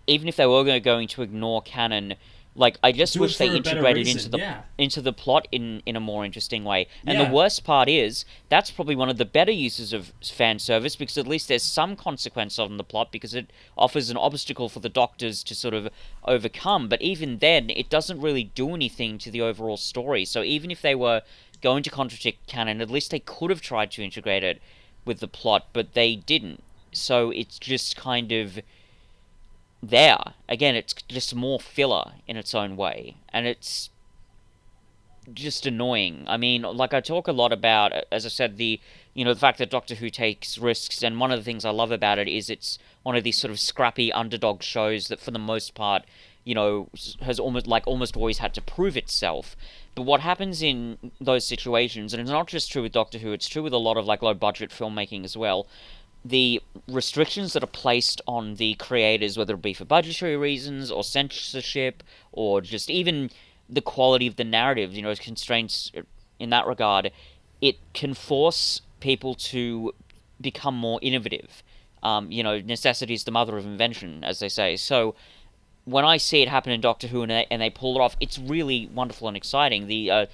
going to ignore canon, like I just Do it wish they for a better integrated reason, yeah. into the plot in a more interesting way. And Yeah. the worst part is that's probably one of the better uses of fan service, because at least there's some consequence on the plot, because it offers an obstacle for the Doctors to sort of overcome. But even then, it doesn't really do anything to the overall story. So even if they were going to contradict canon, at least they could have tried to integrate it with the plot, but they didn't. So it's just kind of there. Again, it's just more filler in its own way, and it's just annoying. I mean, like I talk a lot about, as I said, the fact that Doctor Who takes risks, and one of the things I love about it is it's one of these sort of scrappy underdog shows that, for the most part, has almost always had to prove itself. But what happens in those situations, and it's not just true with Doctor Who, it's true with a lot of like low budget filmmaking as well. The restrictions that are placed on the creators, whether it be for budgetary reasons or censorship or just even the quality of the narrative, constraints in that regard, it can force people to become more innovative. Necessity is the mother of invention, as they say. So when I see it happen in Doctor Who and they pull it off, it's really wonderful and exciting. The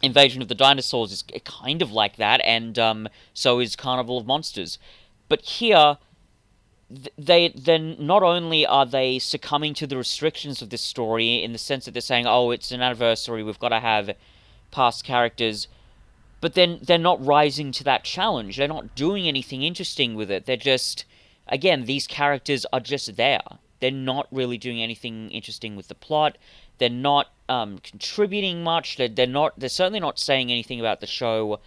Invasion of the Dinosaurs is kind of like that, and so is Carnival of Monsters. But here, they then not only are they succumbing to the restrictions of this story in the sense that they're saying, oh, it's an anniversary, we've got to have past characters, but then they're not rising to that challenge. They're not doing anything interesting with it. They're just, again, these characters are just there. They're not really doing anything interesting with the plot. They're not contributing much. They're certainly not saying anything about the show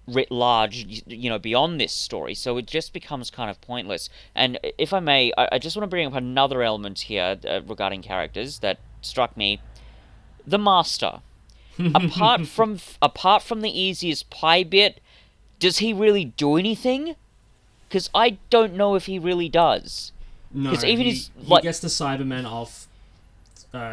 writ large, beyond this story. So it just becomes kind of pointless. And if I may, I just want to bring up another element here regarding characters that struck me. The Master. apart from the easiest pie bit, does he really do anything? Because I don't know if he really does. No, even he gets the Cybermen off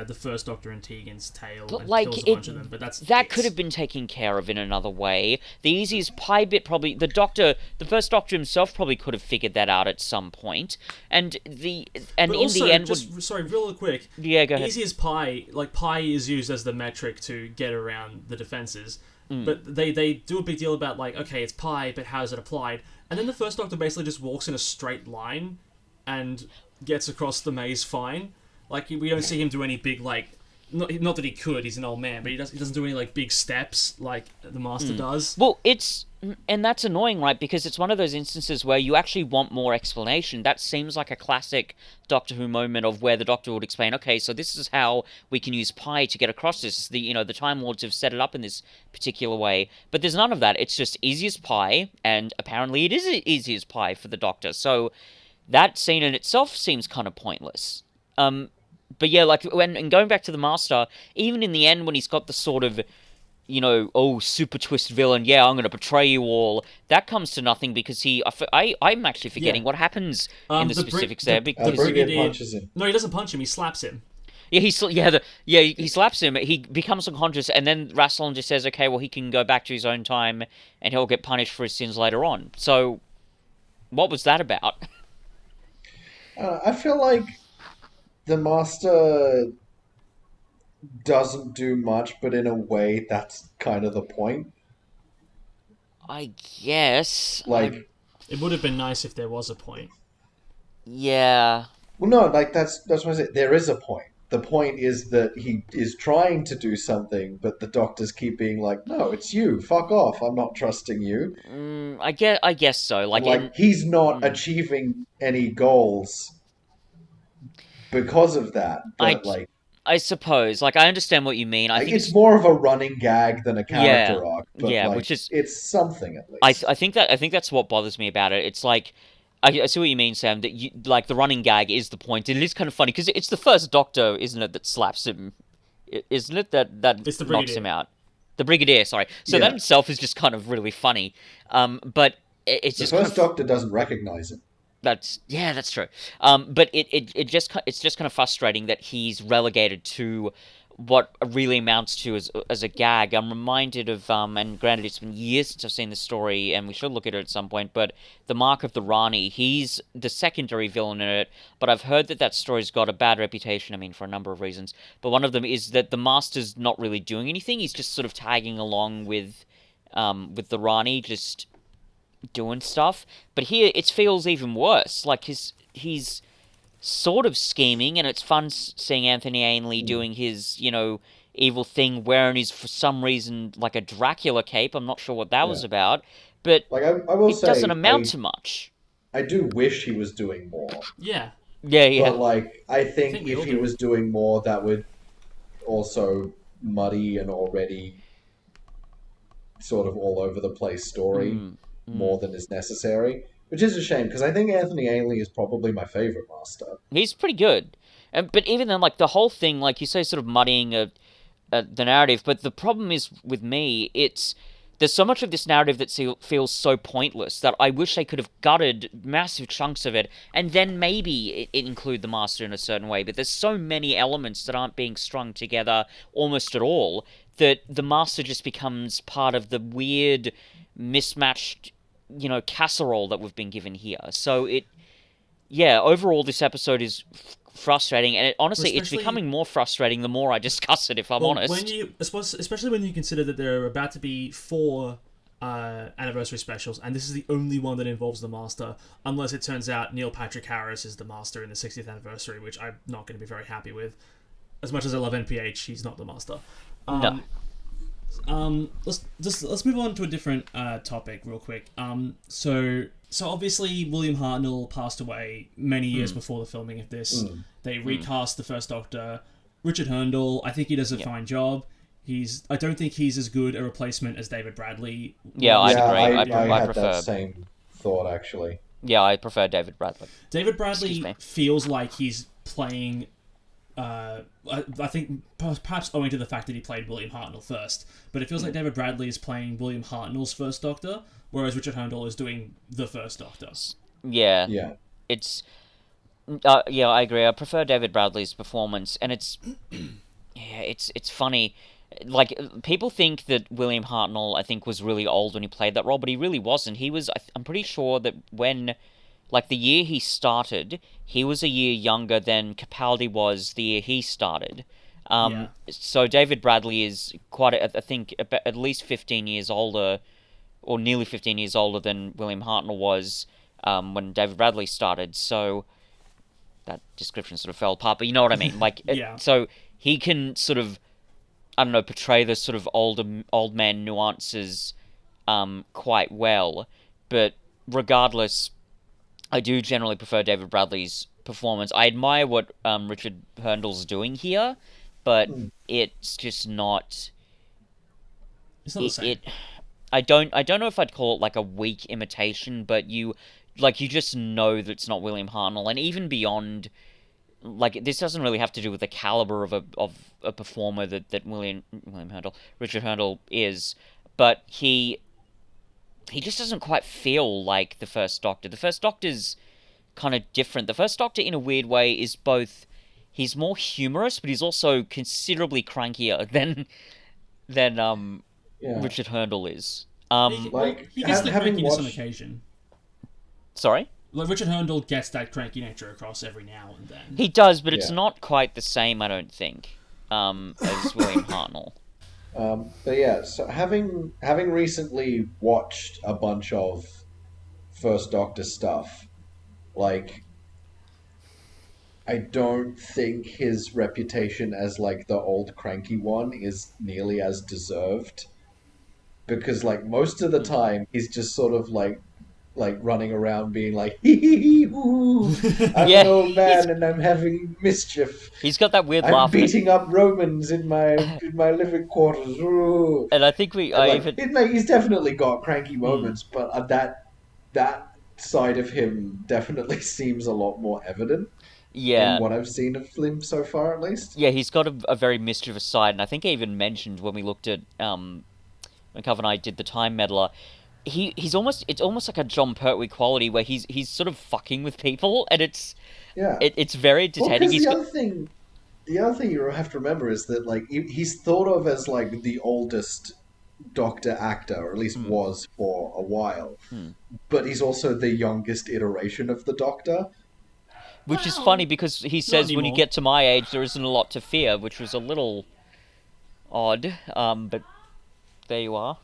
the first Doctor and Tegan's tail and kills a bunch of them, but that could have been taken care of in another way. The easiest pie bit probably the first Doctor himself probably could have figured that out at some point. And the end, sorry, real quick. Yeah, go ahead. Easiest pie, like pie is used as the metric to get around the defenses. But they do a big deal about like, okay, it's pie, but how is it applied? And then the first Doctor basically just walks in a straight line and gets across the maze fine. Like, we don't see him do any big, like... Not that he could, he's an old man, but he doesn't do any, like, big steps like the Master does. Well, and that's annoying, right? Because it's one of those instances where you actually want more explanation. That seems like a classic Doctor Who moment of where the Doctor would explain, okay, so this is how we can use pi to get across this. The Time Lords have set it up in this particular way. But there's none of that. It's just easy as pie, and apparently it is easy as pie for the Doctor. So that scene in itself seems kind of pointless. But yeah, like, and going back to the Master, even in the end when he's got the sort of, super twist villain, yeah, I'm going to betray you all, that comes to nothing because I'm actually forgetting what happens in the specifics there. Because Brigadier punches him. No, he doesn't punch him, he slaps him. Yeah, he slaps him, he becomes unconscious, and then Rassilon just says, okay, well, he can go back to his own time, and he'll get punished for his sins later on. So, what was that about? I feel like the Master doesn't do much, but in a way, that's kind of the point. I guess. Like, it would have been nice if there was a point. Yeah. Well, no, like that's what I said. There is a point. The point is that he is trying to do something, but the doctors keep being like, "No, it's you. Fuck off. I'm not trusting you." I guess so. He's not achieving any goals because of that. But I suppose. I understand what you mean. I think it's more of a running gag than a character arc. But which is it's something at least. I think that's what bothers me about it. It's like I see what you mean, Sam. That the running gag is the point. It is kind of funny because it's the first Doctor, isn't it, that slaps him? Isn't it that knocks him out? The Brigadier, sorry. So that itself is just kind of really funny. But it's the just first Doctor doesn't recognize him. That's true. But it's just kind of frustrating that he's relegated to what really amounts to as a gag. I'm reminded of and granted it's been years since I've seen the story, and we should look at it at some point. But the Mark of the Rani, he's the secondary villain in it. But I've heard that story's got a bad reputation. I mean, for a number of reasons. But one of them is that the Master's not really doing anything. He's just sort of tagging along with the Rani, just doing stuff. But here it feels even worse. Like he's sort of scheming, and it's fun seeing Anthony Ainley doing his evil thing, wearing his, for some reason, like a Dracula cape. I'm not sure what that was about, but I will say, doesn't amount to much. I do wish he was doing more. Yeah. But I think if he was doing more, that would also muddy an already sort of all over the place story more than is necessary, which is a shame because I think Anthony Ainley is probably my favorite Master. He's pretty good, but even then, the whole thing, like you say, sort of muddying the narrative. But the problem is with me, there's so much of this narrative that feels so pointless that I wish they could have gutted massive chunks of it and then maybe include the Master in a certain way. But there's so many elements that aren't being strung together almost at all that the Master just becomes part of the weird, mismatched, casserole that we've been given here. So overall this episode is frustrating, and it's becoming more frustrating the more I discuss it, if I'm honest. Especially when you consider that there are about to be 4 anniversary specials, and this is the only one that involves the Master, unless it turns out Neil Patrick Harris is the Master in the 60th anniversary, which I'm not going to be very happy with. As much as I love NPH, he's not the Master. No. Let's move on to a different topic real quick. So obviously William Hartnell passed away many years before the filming of this. They recast the First Doctor. Richard Hurndall, I think he does a fine job. I don't think he's as good a replacement as David Bradley. Yeah, I agree. I I had prefer. that same thought, actually. Yeah, I prefer David Bradley. David Bradley feels like he's playing. I think perhaps owing to the fact that he played William Hartnell first, but it feels like David Bradley is playing William Hartnell's First Doctor, whereas Richard Hurndall is doing the First Doctor. Yeah. It's. Yeah, I agree. I prefer David Bradley's performance, and it's funny. Like, people think that William Hartnell, I think, was really old when he played that role, but he really wasn't. He was. I'm pretty sure that when, like, the year he started, he was a year younger than Capaldi was the year he started. So David Bradley is quite, I think, at least 15 years older, or nearly 15 years older than William Hartnell was when David Bradley started. So that description sort of fell apart, but you know what I mean. Like, so he can sort of, I don't know, portray the sort of old man nuances quite well. But regardless, I do generally prefer David Bradley's performance. I admire what Richard Hurndall's doing here, but it's just not. It's not the same. I don't know if I'd call it like a weak imitation, but you just know that it's not William Hartnell, and even beyond, like, this doesn't really have to do with the caliber of a performer that Richard Hurndall is, but he just doesn't quite feel like the First Doctor. The First Doctor's kind of different. The First Doctor, in a weird way, is both. He's more humorous, but he's also considerably crankier than Richard Hurndall is. He gets the crankiness on occasion. Sorry? Like, Richard Hurndall gets that cranky nature across every now and then. He does, but it's not quite the same, I don't think, as William Hartnell. But yeah, so having recently watched a bunch of First Doctor stuff, like, I don't think his reputation as, like, the old cranky one is nearly as deserved. Because, like, most of the time, he's just sort of, like running around being like, hee hee hee, ooh, I'm an old man and I'm having mischief. He's got that weird laugh. I'm beating up Romans in my living quarters. Ooh. And I think he's definitely got cranky moments, but that side of him definitely seems a lot more evident. Yeah. In what I've seen of him so far, at least. Yeah, he's got a very mischievous side, and I think I even mentioned when we looked at when Cov and I did the Time Meddler. It's almost like a John Pertwee quality where he's sort of fucking with people, and it's very entertaining. Well, the other thing you have to remember is that, like, he's thought of as, like, the oldest Doctor actor, or at least was for a while, but he's also the youngest iteration of the Doctor. Which is funny because he says when you get to my age there isn't a lot to fear, which was a little odd, but there you are.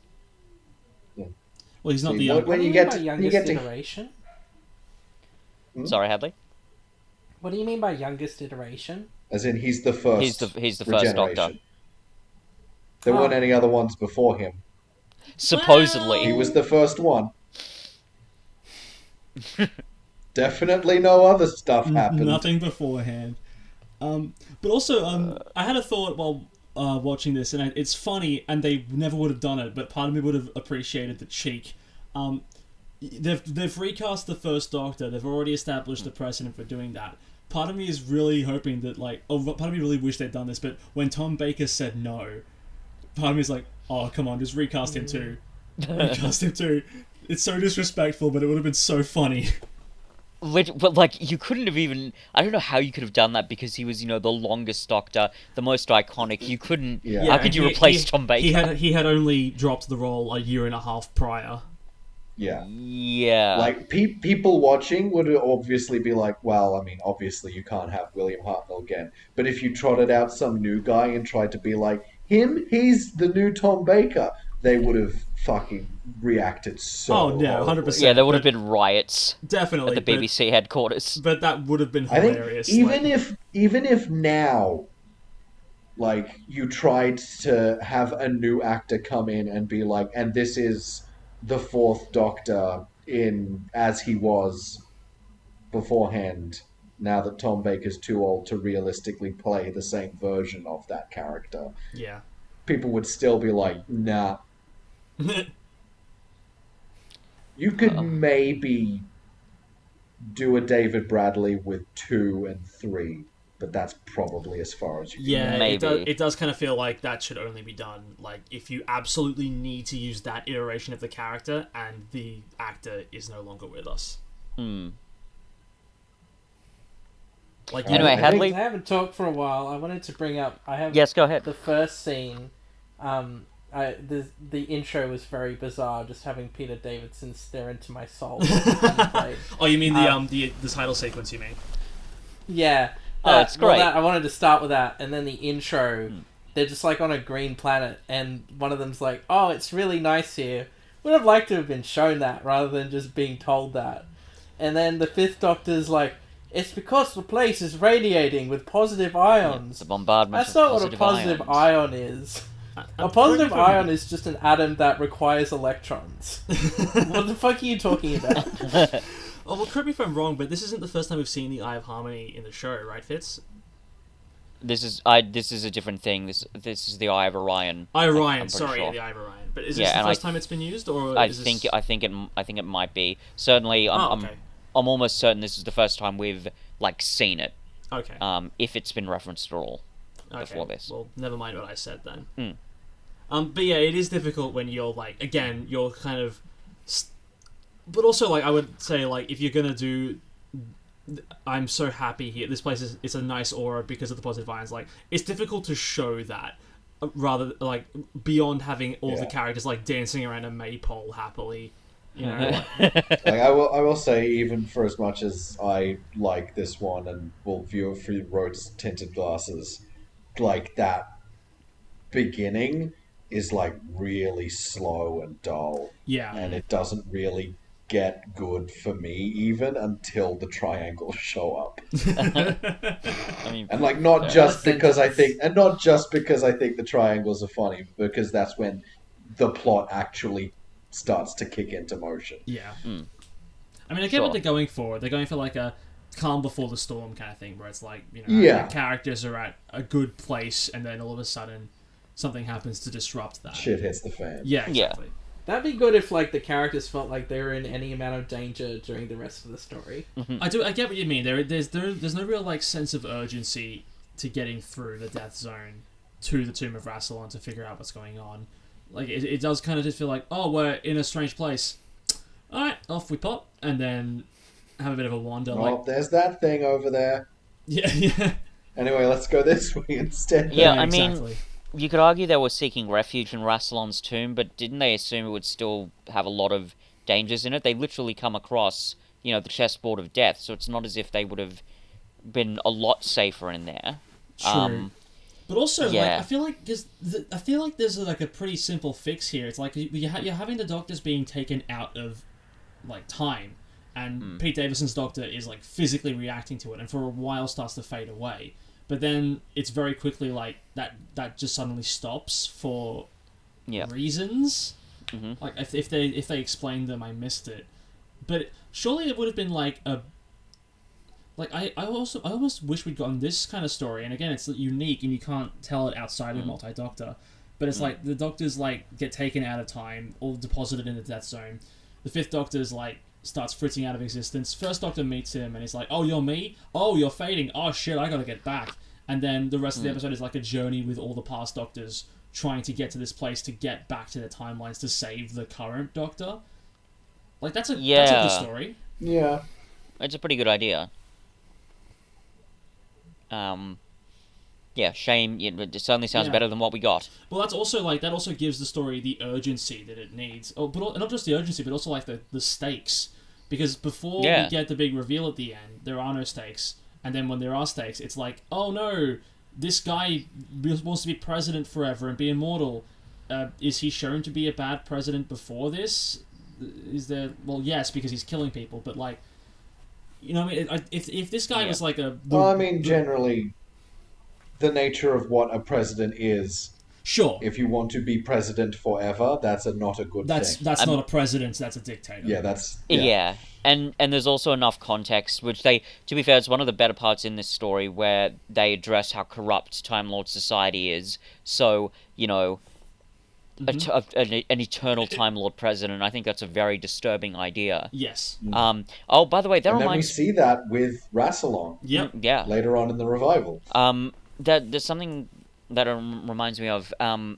Well, he's not the youngest iteration. Sorry, Hadley. What do you mean by youngest iteration? As in, he's the first. He's the first Doctor. There weren't any other ones before him. Supposedly, he was the first one. Definitely, no other stuff happened. Nothing beforehand. But also, I had a thought while watching this, and it's funny, and they never would have done it, but part of me would have appreciated the cheek. They've recast the First Doctor. They've already established the precedent for doing that. Part of me is really hoping that, like, part of me really wish they'd done this, but when Tom Baker said no, part of me is like, oh, come on, just recast him too. Recast him too. It's so disrespectful, but it would have been so funny. But, like, you couldn't have even... I don't know how you could have done that because he was, the longest Doctor, the most iconic. You couldn't... Yeah. How could you replace Tom Baker? He had only dropped the role a year and a half prior. Yeah. Yeah. Like, people watching would obviously be like, well, I mean, obviously you can't have William Hartnell again. But if you trotted out some new guy and tried to be like, he's the new Tom Baker, they would have fucking reacted so. Oh, yeah, horribly. 100%. Yeah, there would have but- been riots Definitely. at the BBC headquarters. But that would have been I think hilarious. even if now, like, you tried to have a new actor come in and be like, and this is the fourth Doctor in as he was beforehand. Now that Tom Baker's too old to realistically play the same version of that character, Yeah. people would still be like, nah. You could maybe do a David Bradley with 2 and 3, but that's probably as far as you can. Yeah, Maybe. it does kind of feel like that should only be done like if you absolutely need to use that iteration of the character and the actor is no longer with us. Like Anyway, Hadley? I haven't talked for a while. I wanted to bring up. I have Yes, go ahead. the first scene. The intro was very bizarre. Just having Peter Davidson stare into my soul. Oh, you mean the title sequence? You mean? Yeah. Oh, it's great. I wanted to start with that, and then the intro. They're just like on a green planet, and one of them's like, "Oh, it's really nice here." Would have liked to have been shown that rather than just being told that. And then the Fifth Doctor's like, "It's because the place is radiating with positive ions." The bombardment That's of not what a positive ions. ion is. A positive ion is just an atom that requires electrons. What the fuck are you talking about? Oh, well, correct me if I'm wrong, but this isn't the first time we've seen the Eye of Harmony in the show, right, Fitz? This is a different thing. This is the Eye of Orion. Orion, I'm pretty sorry, sure. the Eye of Orion. But is this Yeah, the and first time it's been used, or I is think this... I think it might be. Certainly, I'm okay. almost certain this is the first time we've like seen it. Okay. If it's been referenced at all before this. Well, never mind what I said then. But yeah, it is difficult when you're like, again, you're kind of, but also like I would say like if you're gonna do, I'm so happy here. This place is it's a nice aura because of the positive ions. Like it's difficult to show that, rather like beyond having all the characters like dancing around a maypole happily. You know, Like I will say, even for as much as I like this one and will view it through rose tinted glasses, like that beginning is like really slow and dull. Yeah. And it doesn't really get good for me even until the triangles show up. I mean, And like not just because I think the triangles are funny, because that's when the plot actually starts to kick into motion. Yeah. I mean, I get what they're going for. They're going for like a calm before the storm kind of thing, where it's like, you know, the characters are at a good place, and then all of a sudden something happens to disrupt that. Shit hits the fan. Yeah, exactly. That'd be good if like the characters felt like they were in any amount of danger during the rest of the story. I get what you mean. There's no real like sense of urgency to getting through the death zone to the Tomb of Rassilon to figure out what's going on. Like it does kind of just feel like, oh, we're in a strange place. All right, off we pop, and then have a bit of a wander. Oh, like there's that thing over there. yeah. Anyway, let's go this way instead. Yeah, I mean, exactly. you could argue they were seeking refuge in Rassilon's tomb, but didn't they assume it would still have a lot of dangers in it? They literally come across, you know, the chessboard of death, so it's not as if they would have been a lot safer in there. True. But also, yeah. like, I feel like there's like a pretty simple fix here. It's like you're having the doctors being taken out of like time, and Pete Davidson's Doctor is like physically reacting to it, and for a while starts to fade away. But then it's very quickly like that just suddenly stops for reasons. Like if they explained them, I missed it. But surely it would have been like a. Like I almost wish we'd gotten this kind of story, and again, it's unique, and you can't tell it outside of Multi-Doctor. But it's like the Doctors like get taken out of time, all deposited in the Death Zone. The Fifth Doctor's like starts fritzing out of existence. First Doctor meets him, and he's like, "Oh, you're me? Oh, you're fading. Oh shit, I gotta get back." And then the rest of the episode is like a journey with all the past Doctors trying to get to this place to get back to their timelines to save the current Doctor. Like that's a good story. Yeah, it's a pretty good idea. Yeah, shame. It certainly sounds better than what we got. Well, that's also like that also gives the story the urgency that it needs. Oh, but not just the urgency, but also like the stakes. Because before we get the big reveal at the end, there are no stakes, and then when there are stakes, it's like, oh no, this guy wants to be president forever and be immortal. is he shown to be a bad president before this? Is there... Well, yes, because he's killing people, but, like... You know what I mean? If this guy was like a... Well, I mean, generally, the nature of what a president is... Sure. If you want to be president forever, that's not a good thing. That's not a president, that's a dictator. Yeah, that's... Yeah. And there's also enough context, which they, to be fair, it's one of the better parts in this story where they address how corrupt Time Lord society is. So, you know, an eternal Time Lord president, I think that's a very disturbing idea. Yes. Oh, by the way, that and reminds... then we see that with Rassilon. Yep. Yeah. Later on in the revival. There's something that reminds me of, in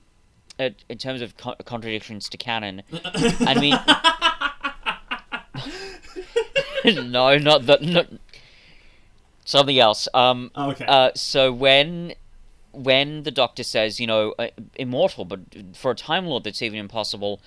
terms of contradictions to canon. I mean... No, not that. No, something else. Okay. So when the Doctor says, you know, immortal, but for a Time Lord, that's even impossible.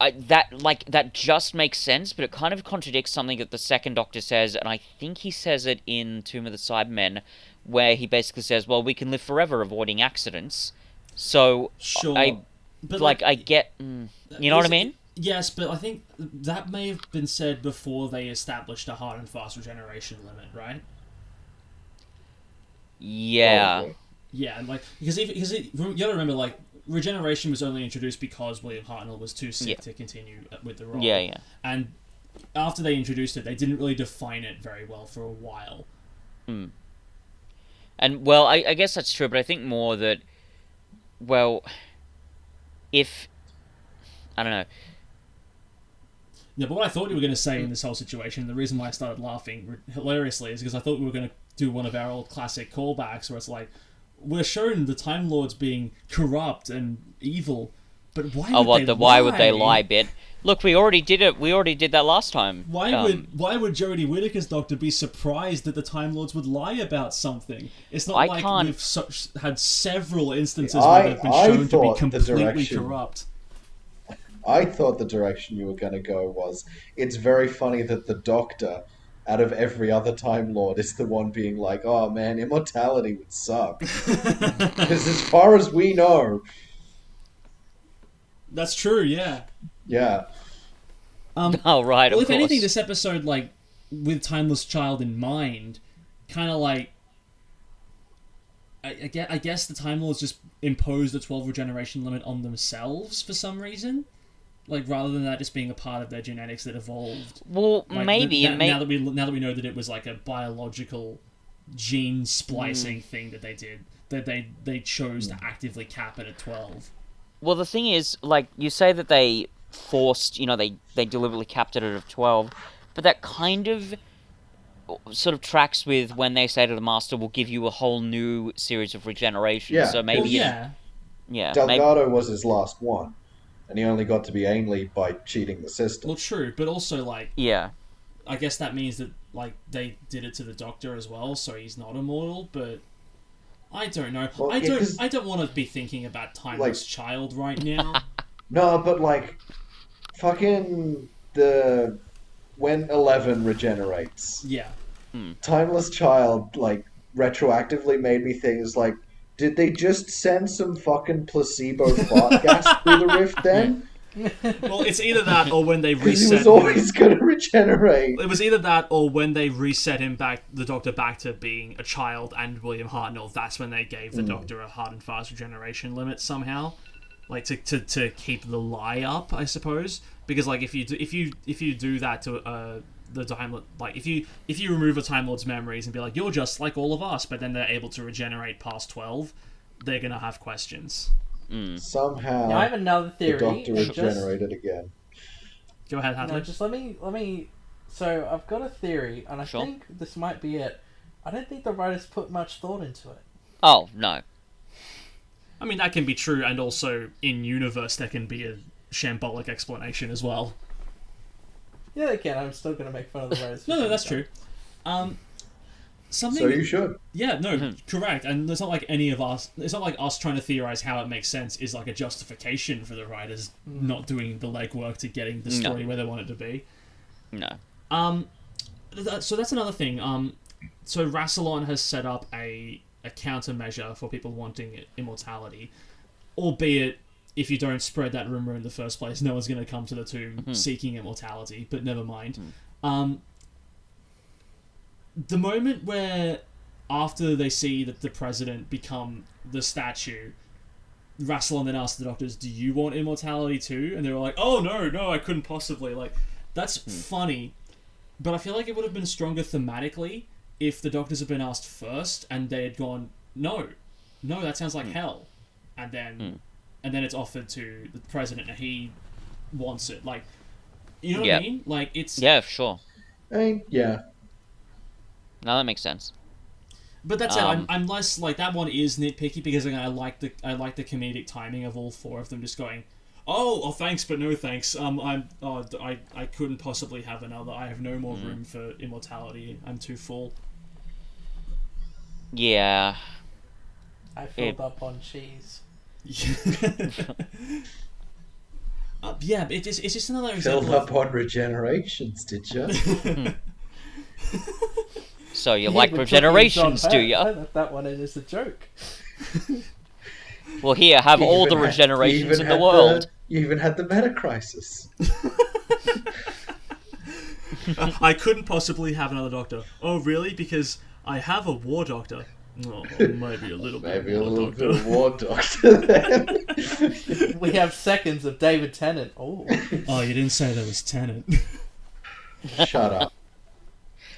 That just makes sense, but it kind of contradicts something that the second Doctor says, and I think he says it in Tomb of the Cybermen, where he basically says, "Well, we can live forever, avoiding accidents." So sure, I get, you know what I mean? Yes, but I think that may have been said before they established a hard and fast regeneration limit, right? Yeah. Probably. Yeah, and like because you gotta remember, like, regeneration was only introduced because William Hartnell was too sick to continue with the role. Yeah. And after they introduced it, they didn't really define it very well for a while. And well, I guess that's true, but I think more that, well, if I don't know. Yeah, but what I thought you were going to say in this whole situation, the reason why I started laughing hilariously, is because I thought we were going to do one of our old classic callbacks where it's like, we're shown the Time Lords being corrupt and evil, but why would they lie? Why would they lie bit? Look, we already did it. We already did that last time. Why would Jodie Whittaker's Doctor be surprised that the Time Lords would lie about something? It's not we've had several instances where they've been shown to be completely corrupt. I thought the direction you were going to go was, it's very funny that the Doctor, out of every other Time Lord, is the one being like, oh man, immortality would suck. Because as far as we know... That's true, yeah. Yeah. Oh, right, well, of if course. anything, this episode, like, with Timeless Child in mind, kind of like... I guess the Time Lords just imposed the 12 regeneration limit on themselves for some reason. Like, rather than that just being a part of their genetics that evolved. Well, like, maybe now that we know that it was like a biological gene splicing thing that they did, that they chose to actively cap it at 12. Well, the thing is, like, you say that they forced, you know, they deliberately capped it at 12, but that kind of sort of tracks with when they say to the Master, we'll give you a whole new series of regeneration. Yeah. So maybe... Well, yeah. Delgado was his last one. And he only got to be Ainley by cheating the system. Well, true, but also, like... Yeah. I guess that means that, like, they did it to the Doctor as well, so he's not immortal, but... I don't know. Well, I don't want to be thinking about Timeless Child right now. No, but, like... Fucking... When 11 regenerates... Yeah. Timeless Child, like, retroactively made me think, is like... Did they just send some fucking placebo fart gas through the rift then? Well, it's either that or when they Because reset he was always going to regenerate. It was either that or when they reset him back, the Doctor back to being a child and William Hartnell, that's when they gave the Doctor a hard and fast regeneration limit somehow. Like, to keep the lie up, I suppose. Because, like, if you do that to the Time, like, if you remove a Time Lord's memories and be like, you're just like all of us, but then they're able to regenerate past 12, they're gonna have questions. Somehow, now I have another theory. The Doctor regenerated again. Go ahead, Hadley. No, just let me. So I've got a theory, and I think this might be it. I don't think the writers put much thought into it. Oh, no. I mean, that can be true, and also in universe there can be a shambolic explanation as well. Yeah, they can. I'm still going to make fun of the writers. No, that's true. Something. So you should. Yeah, no, correct. And it's not like any of us. It's not like us trying to theorize how it makes sense is like a justification for the writers not doing the legwork to getting the story where they want it to be. No. So that's another thing. So Rassilon has set up a countermeasure for people wanting immortality, albeit if you don't spread that rumor in the first place, no one's going to come to the tomb seeking immortality. But never mind. The moment where, after they see that the president become the statue, Rassilon then asks the doctors, "Do you want immortality too?" And they were like, "Oh no, I couldn't possibly." Like, that's funny, but I feel like it would have been stronger thematically if the doctors had been asked first and they had gone, "No, that sounds like hell," and then it's offered to the president and he wants it. Like, you know what I mean? Like, it's sure. I mean, yeah. No, that makes sense. But that's it. I'm less like that one is nitpicky because again, I like the comedic timing of all four of them just going, oh thanks but no thanks. I couldn't possibly have another. I have no more room for immortality. I'm too full. Yeah. I filled up on cheese. Yeah, it's just another example. Filled up on regenerations, did you? So you like regenerations, do you? I left that one in as a joke. Well, here, have all the regenerations in the world. You even had the meta crisis. I couldn't possibly have another doctor. Oh, really? Because I have a war doctor. Oh, maybe a little bit. Maybe a little bit of war doctor then. We have seconds of David Tennant. Oh, you didn't say that was Tennant. Shut up.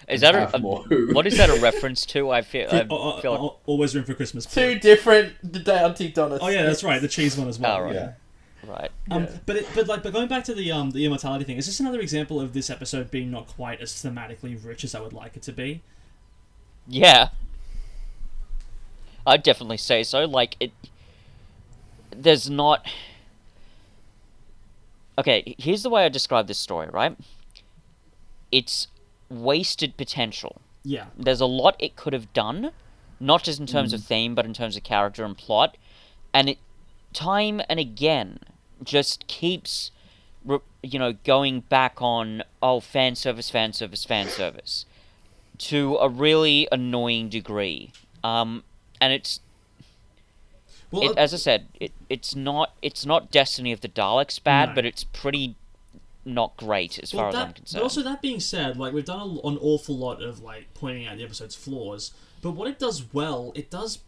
Is that what is that a reference to? I feel Always Room for Christmas. Two different Auntie Donna. Oh yeah, that's right. The cheese one as well. Oh, right. Yeah. Right. But going back to the immortality thing, is this another example of this episode being not quite as thematically rich as I would like it to be? Yeah. I'd definitely say so. Like, there's not... Okay, here's the way I describe this story, right? It's wasted potential. Yeah. There's a lot it could have done, not just in terms of theme, but in terms of character and plot, and it, time and again, just keeps, going back on, fan service, to a really annoying degree. And it's... Well, as I said, it's not Destiny of the Daleks bad, No. but it's pretty not great as far as I'm concerned. But also, that being said, like, we've done an awful lot of like pointing out the episode's flaws, but what it does well, it does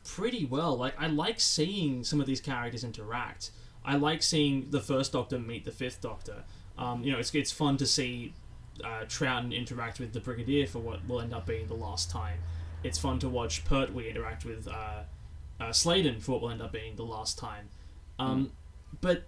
pretty well. Like, I like seeing some of these characters interact. I like seeing the first Doctor meet the fifth Doctor. It's fun to see Troughton interact with the Brigadier for what will end up being the last time. It's fun to watch Pertwee interact with Sladen for what will end up being the last time. But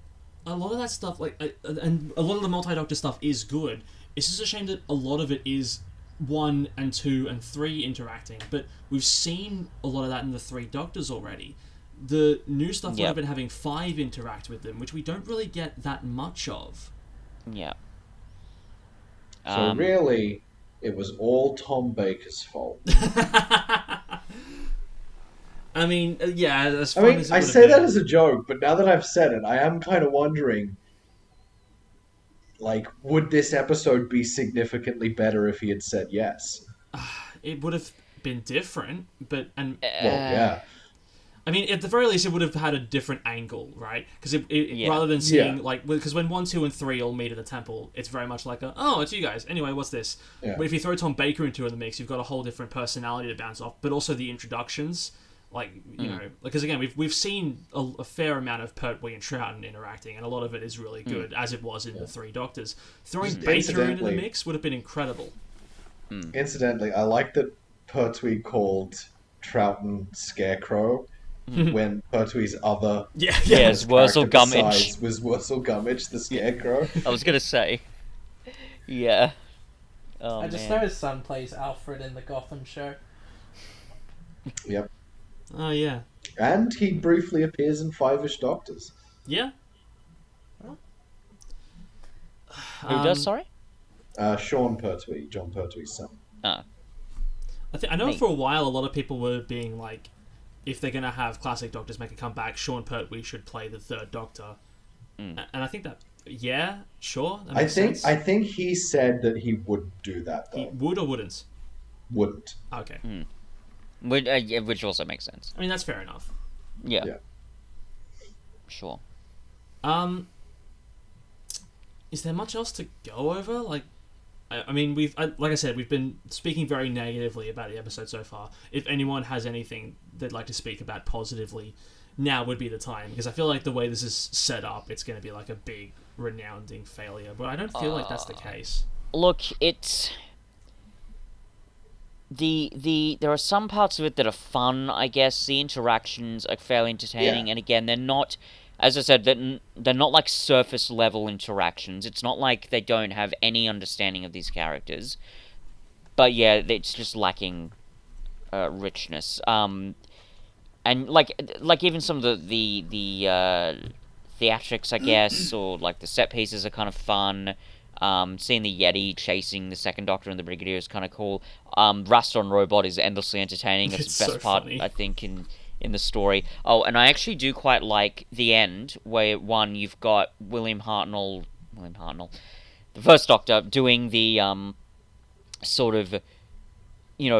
a lot of that stuff, and a lot of the multi-Doctor stuff is good. It's just a shame that a lot of it is 1 and 2 and 3 interacting, but we've seen a lot of that in the 3 Doctors already. The new stuff would have been having 5 interact with them, which we don't really get that much of. Yeah. So really, it was all Tom Baker's fault. I mean, yeah, as fun I mean, as it I would have say been. that as a joke, but now that I've said it, I am kind of wondering, like, would this episode be significantly better if he had said yes? It would have been different, but... Well, yeah. I mean, at the very least, it would have had a different angle, right? Because rather than seeing, because when 1, 2, and 3 all meet at the temple, it's very much like it's you guys. Anyway, what's this? Yeah. But if you throw Tom Baker into the mix, you've got a whole different personality to bounce off, but also the introductions... because again, we've seen a fair amount of Pertwee and Troughton interacting, and a lot of it is really good, as it was in the 3 Doctors. Throwing Baker into the mix would have been incredible. Incidentally, I like that Pertwee called Troughton Scarecrow when Pertwee's other is Wurzel Gummidge. Was Wurzel Gummidge the Scarecrow? I was gonna say, yeah. I just know his son plays Alfred in the Gotham show. Yep. Oh, yeah. And he briefly appears in 5-ish Doctors. Yeah. Who does, sorry? Sean Pertwee, John Pertwee's son. Oh. I know for a while a lot of people were being like, if they're going to have classic Doctors make a comeback, Sean Pertwee should play the 3rd Doctor. And I think that, yeah, sure. That makes sense. I think he said that he would do that, though. He would or wouldn't? Wouldn't. Okay. Which also makes sense. I mean, that's fair enough. Yeah. Yeah. Sure. Um, is there much else to go over? I mean, like I said, we've been speaking very negatively about the episode so far. If anyone has anything they'd like to speak about positively, now would be the time, because I feel like the way this is set up, it's going to be like a big, resounding failure. But I don't feel like that's the case. Look, it's there are some parts of it that are fun, I guess. The interactions are fairly entertaining, Yeah. and again, they're not, as I said, they're not like surface level interactions. It's not like they don't have any understanding of these characters, but yeah, it's just lacking richness. And like even some of the theatrics, I guess, or like the set pieces are kind of fun. Seeing the Yeti chasing the second Doctor and the Brigadier is kind of cool. Raston Robot is endlessly entertaining. That's It's the best so part, funny. I think, in the story. Oh, and I actually do quite like the end, where one you've got William Hartnell, the first Doctor, doing the sort of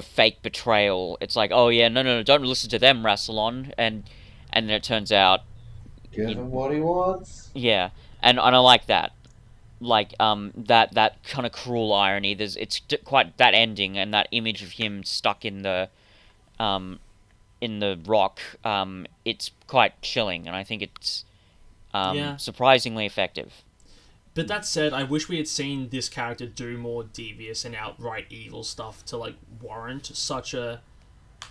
fake betrayal. It's like, oh yeah, no, don't listen to them, Rassilon, and then it turns out, Give you, him what he wants. yeah, and I like that. Like that kind of cruel irony. It's quite that ending and that image of him stuck um in the rock. It's quite chilling, and I think it's Yeah. surprisingly effective. But that said, I wish we had seen this character do more devious and outright evil stuff to like warrant such a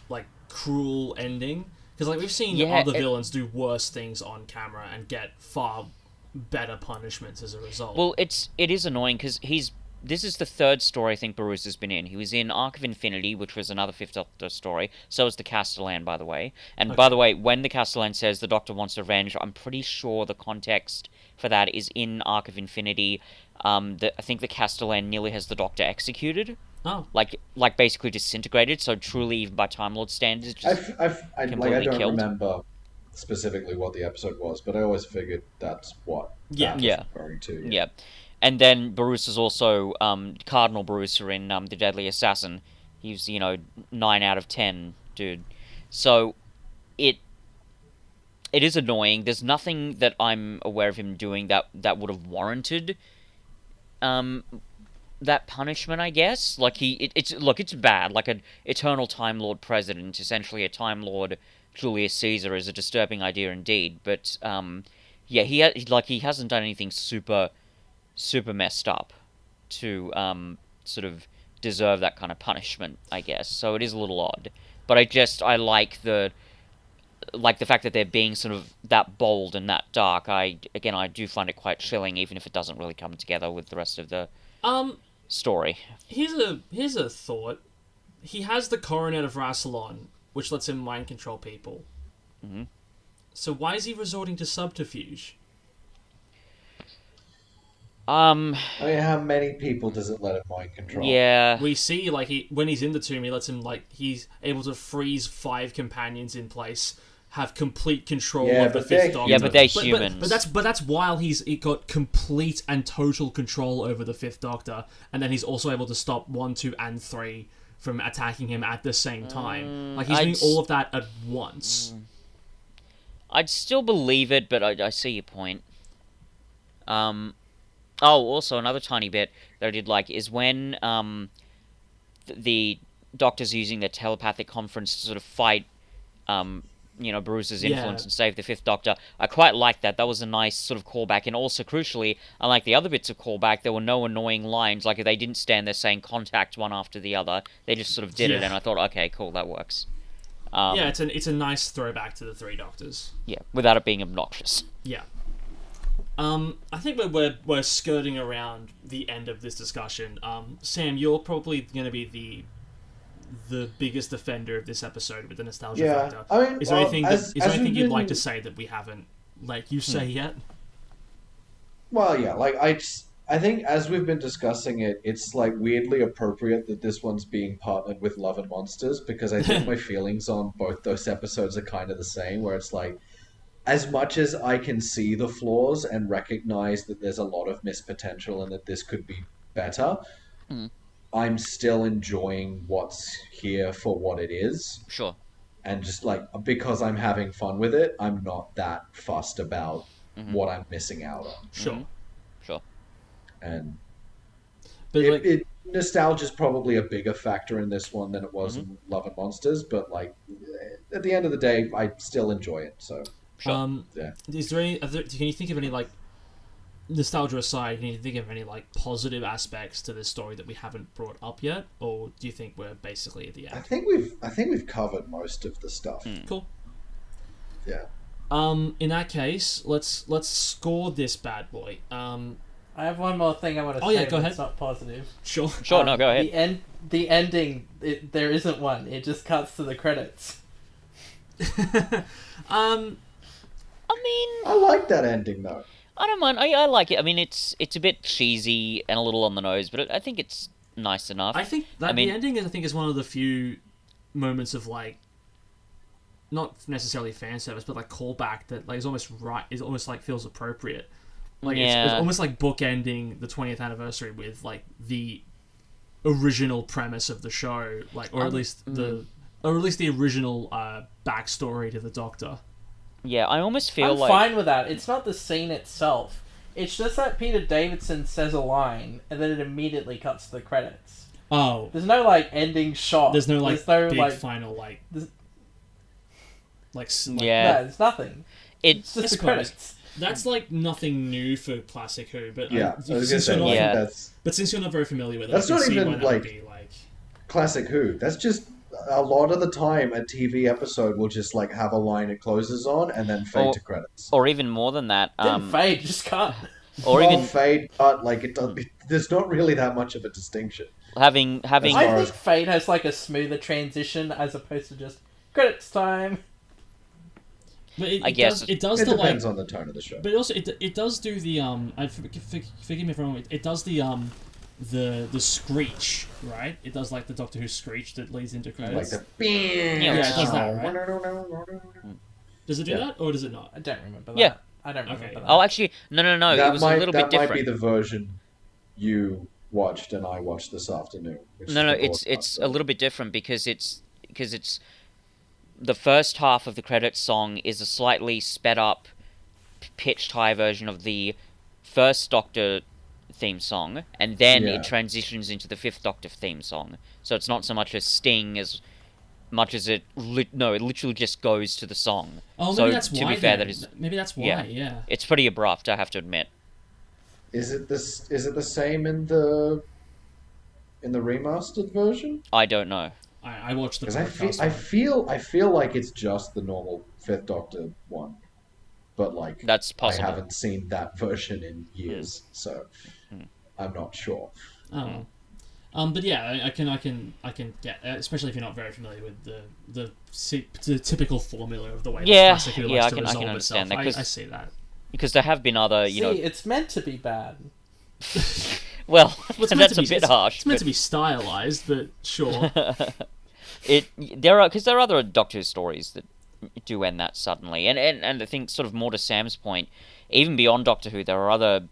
like cruel ending. Because like we've seen Yeah, other villains do worse things on camera and get far better punishments as a result. well, it is annoying because this is the third story I think Barus has been in. He was in Arc of Infinity, which was another Fifth Doctor story. So was the Castellan, by the way. And by the way, when the Castellan says the Doctor wants revenge, I'm pretty sure the context for that is in Arc of Infinity. I think the Castellan nearly has the Doctor executed, Oh, like basically disintegrated. So truly, even by Time Lord standards, just I completely don't killed. remember specifically what the episode was, but I always figured that's what yeah. that was Yeah. referring to. Yeah. And then Barus is also Cardinal Barusa in The Deadly Assassin. He's 9 out of 10 dude. So it it is annoying. There's nothing that I'm aware of him doing that would have warranted um that punishment, I guess. Like it's bad. Like an eternal Time Lord president, essentially a Time Lord Julius Caesar, is a disturbing idea indeed. But yeah, he hasn't done anything super messed up to sort of deserve that kind of punishment, I guess. So it is a little odd. But I like the fact that they're being sort of that bold and that dark. I do find it quite chilling, even if it doesn't really come together with the rest of the Um, story. here's a thought. He has the coronet of Rassilon, which lets him mind control people. Hmm. So why is he resorting to subterfuge? I mean, how many people does it let him mind control? Yeah. We see like when he's in the tomb, he lets him he's able to freeze 5 companions in place, have complete control Yeah, of the but they're Fifth Doctor. Yeah, but they're But humans. that's while he got complete and total control over the Fifth Doctor, and then he's also able to stop 1, 2, and 3 from attacking him at the same time. Like he's doing all of that at once. I'd still believe it, but I see your point. Oh, also another tiny bit that I did like is when the Doctor's using the telepathic conference to sort of fight Bruce's influence Yeah. and save the Fifth Doctor. I quite liked that. That was a nice sort of callback, and also crucially, unlike the other bits of callback, there were no annoying lines. Like they didn't stand there saying contact one after the other. They just sort of did it, Yeah. and I thought, okay, cool, that works. Yeah, it's a nice throwback to the 3 Doctors. Yeah, without it being obnoxious. Yeah. I think we're skirting around the end of this discussion. Sam, you're probably going to be the biggest offender of this episode with the nostalgia Yeah, factor. I mean, Is there anything as we've you'd like been- to say that we haven't let you say yet? Well, yeah, like I think as we've been discussing it, it's like weirdly appropriate that this one's being partnered with Love and Monsters, because I think my feelings on both those episodes are kind of the same, where it's like, as much as I can see the flaws and recognize that there's a lot of missed potential and that this could be better, I'm still enjoying what's here for what it is. Sure. And just like, because I'm having fun with it, I'm not that fussed about what I'm missing out on. Sure. Sure. And But like, nostalgia is probably a bigger factor in this one than it was Mm-hmm. in Love and Monsters, but like at the end of the day, I still enjoy it. So Sure. yeah. is there any? Can you think of any like nostalgia aside? Can you think of any like positive aspects to this story that we haven't brought up yet, or do you think we're basically at the I end? think we've covered most of the stuff. Cool. Yeah. In that case, let's score this bad boy. I have one more thing I want to Oh, say. yeah, go but ahead. It's not positive. Sure. Sure. No, go ahead. The ending. There isn't one. It just cuts to the credits. I mean, I like that ending though. I don't mind. I like it. I mean, it's a bit cheesy and a little on the nose, but I think it's nice enough. I think that the ending is one of the few moments of like, not necessarily fan service, but like callback that like is almost right. Is almost like feels appropriate. Like it's almost like bookending the 20th anniversary with like the original premise of the show, like or at least the original backstory to the Doctor. Yeah, I almost feel I'm like fine with that. It's not the scene itself. It's just that Peter Davidson says a line and then it immediately cuts to the credits. Oh, There's no like ending shot. there's no like big like final like yeah. No, there's nothing. It's I just the suppose. credits. That's like nothing new for Classic Who, but Yeah, I was gonna since say you're not, Yeah. that's but since you're not very familiar with it, That's I can not see even, why that like- would be like. classic Who. That's just a lot of the time a TV episode will just like have a line it closes on and then fade Or- to credits. or even more than that. Didn't fade, just cut. Or Well, even fade, but like it does. There's not really that much of a distinction. having As I far think as- Fade has like a smoother transition as opposed to just credits time. But it, I it guess does, it does It the like, depends on the tone of the show. but also it does do the forgive me if I'm wrong. It does the screech, right? It does like the Doctor Who screech that leads into Like credits. the Yeah, it does that, Does it do Yeah. that or does it not? I don't remember that. Yeah. I don't remember Okay. that. Oh, actually, no. that It was might, a little that bit might be different. the version you watched and I watched this afternoon. Which is No, the it's broadcast a little bit different because it's the first half of the credits song is a slightly sped up, pitched high version of the first Doctor theme song, and then Yeah. it transitions into the fifth Doctor theme song. So it's not so much a sting as much as it literally just goes to the song. Oh, so maybe that's to why. be fair, then. that is Maybe that's why. yeah. Yeah. it's pretty abrupt, I have to admit. Is it this? Is it the same in the remastered version? I don't know. I watched the Because broadcast. I feel like it's just the normal Fifth Doctor one, but like That's possible. I haven't seen that version in years, so I'm not sure. Oh. But yeah, I can get, especially if you're not very familiar with the typical formula of the way Yeah, the Classic Who yeah, likes I to can resolve understand itself. that, 'cause- I see that. Because there have been other, See, it's meant to be bad. well, Well, it's meant that's to a be, bit harsh. It's meant but- to be stylized, but sure. there are other Doctor Who stories that do end that suddenly, and I think sort of more to Sam's point, even beyond Doctor Who, there are other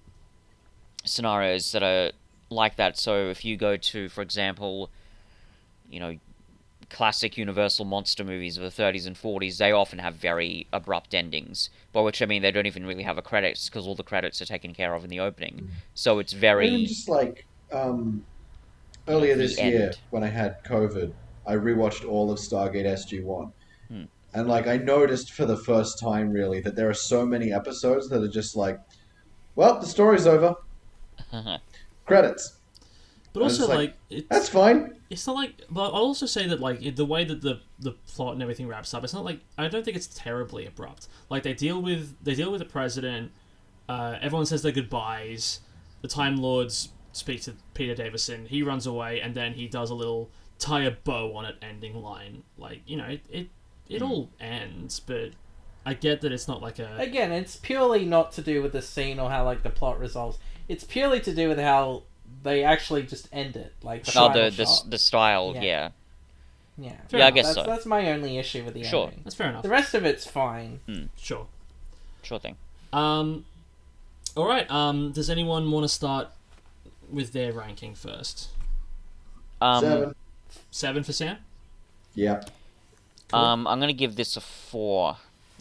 scenarios that are like that. So if you go to, for example, classic Universal monster movies of the 30s and 40s, they often have very abrupt endings, by which I mean they don't even really have a credits because all the credits are taken care of in the opening. So it's Even very just like earlier the this year end. when I had COVID, I rewatched all of Stargate SG-1. Hmm. And like I noticed for the first time really that there are so many episodes that are just like, well, the story's over. Credits. But also, it's like, like, it's, That's fine. it's not like. But I'll also say that, like, the way that the plot and everything wraps up, it's not like, I don't think it's terribly abrupt. Like, they deal with the president. Everyone says their goodbyes. The Time Lords speak to Peter Davison. He runs away, and then he does a little tie a bow on it ending line. Like, it all ends, but I get that it's not like a. Again, it's purely not to do with the scene or how like the plot resolves. It's purely to do with how they actually just end it, like the final shot. the style, Yeah. yeah. Yeah, Fair Yeah, I enough. guess so. That's my only issue with the Sure. ending. That's fair enough. The rest of it's fine. Sure. Sure thing. All right. Does anyone want to start with their ranking first? 7. 7 for Sam. Yeah. Cool. I'm gonna give this a 4.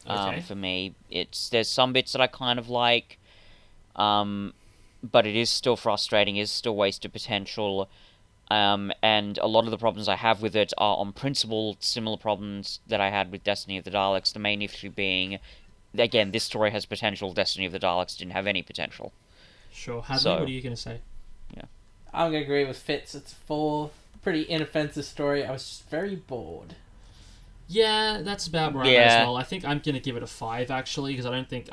Okay. For me. There's some bits that I kind of like, but it is still frustrating, is still wasted potential, and a lot of the problems I have with it are on principle similar problems that I had with Destiny of the Daleks, the main issue being, again, this story has potential, Destiny of the Daleks didn't have any potential. Sure. Hadley, So- what are you going to say? I'm gonna agree with Fitz. It's a 4. Pretty inoffensive story. I was just very bored. Yeah, that's about where I'm at as well. I think I'm going to give it a 5, actually, because I don't think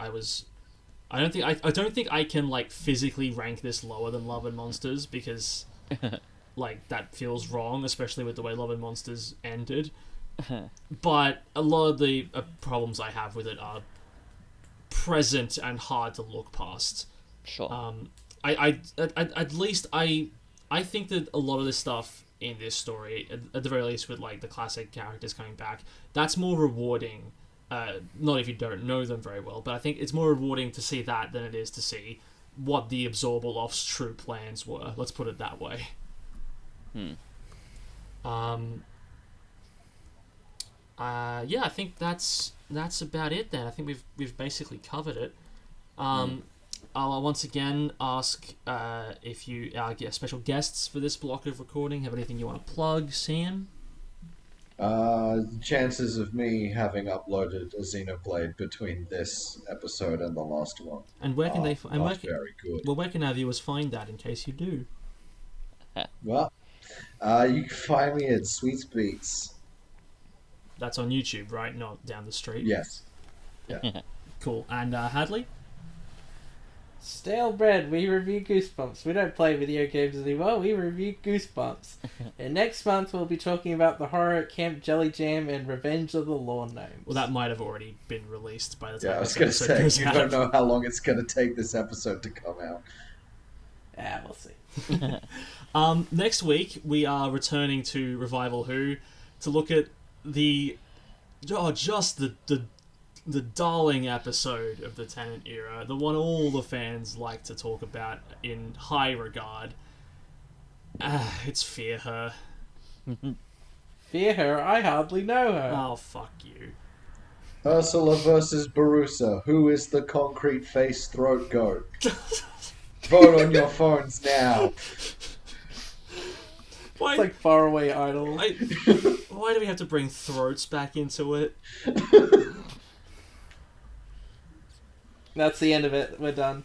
I can, like, physically rank this lower than Love and Monsters, because, like, that feels wrong, especially with the way Love and Monsters ended. But a lot of the problems I have with it are present and hard to look past. Sure. At least I think that a lot of this stuff in this story, at the very least with, like, the classic characters coming back, that's more rewarding. Not if you don't know them very well, but I think it's more rewarding to see that than it is to see what the Absorbaloff's true plans were. Let's put it that way. Yeah, I think that's about it then. I think we've basically covered it. I'll once again ask if you get special guests for this block of recording. Have anything you want to plug, Sam? Chances of me having uploaded a Xenoblade between this episode and the last one And where can they? And not very good. Well, where can our viewers find that in case you do? Well, you can find me at SweetsBeats. That's on YouTube, right? Not down the street. Yes. Yeah. Cool. And Hadley? Stale bread. We review Goosebumps. We don't play video games anymore. We review Goosebumps. And next month we'll be talking about the horror at Camp Jelly Jam and Revenge of the Lawn Gnomes. Well, that might have already been released by the time Yeah, I was this going to episode say, goes you out. don't know how long it's going to take this episode to come out. We'll see. Next week we are returning to Revival Who to look at the darling episode of the Tennant era, the one all the fans like to talk about in high regard. It's Fear Her. Fear her? I hardly know her. Oh, fuck you. Ursula versus Barusa. Who is the concrete-faced throat goat? Vote on your phones now. Why, It's like Faraway Idol. why do we have to bring throats back into it? That's the end of it. We're done.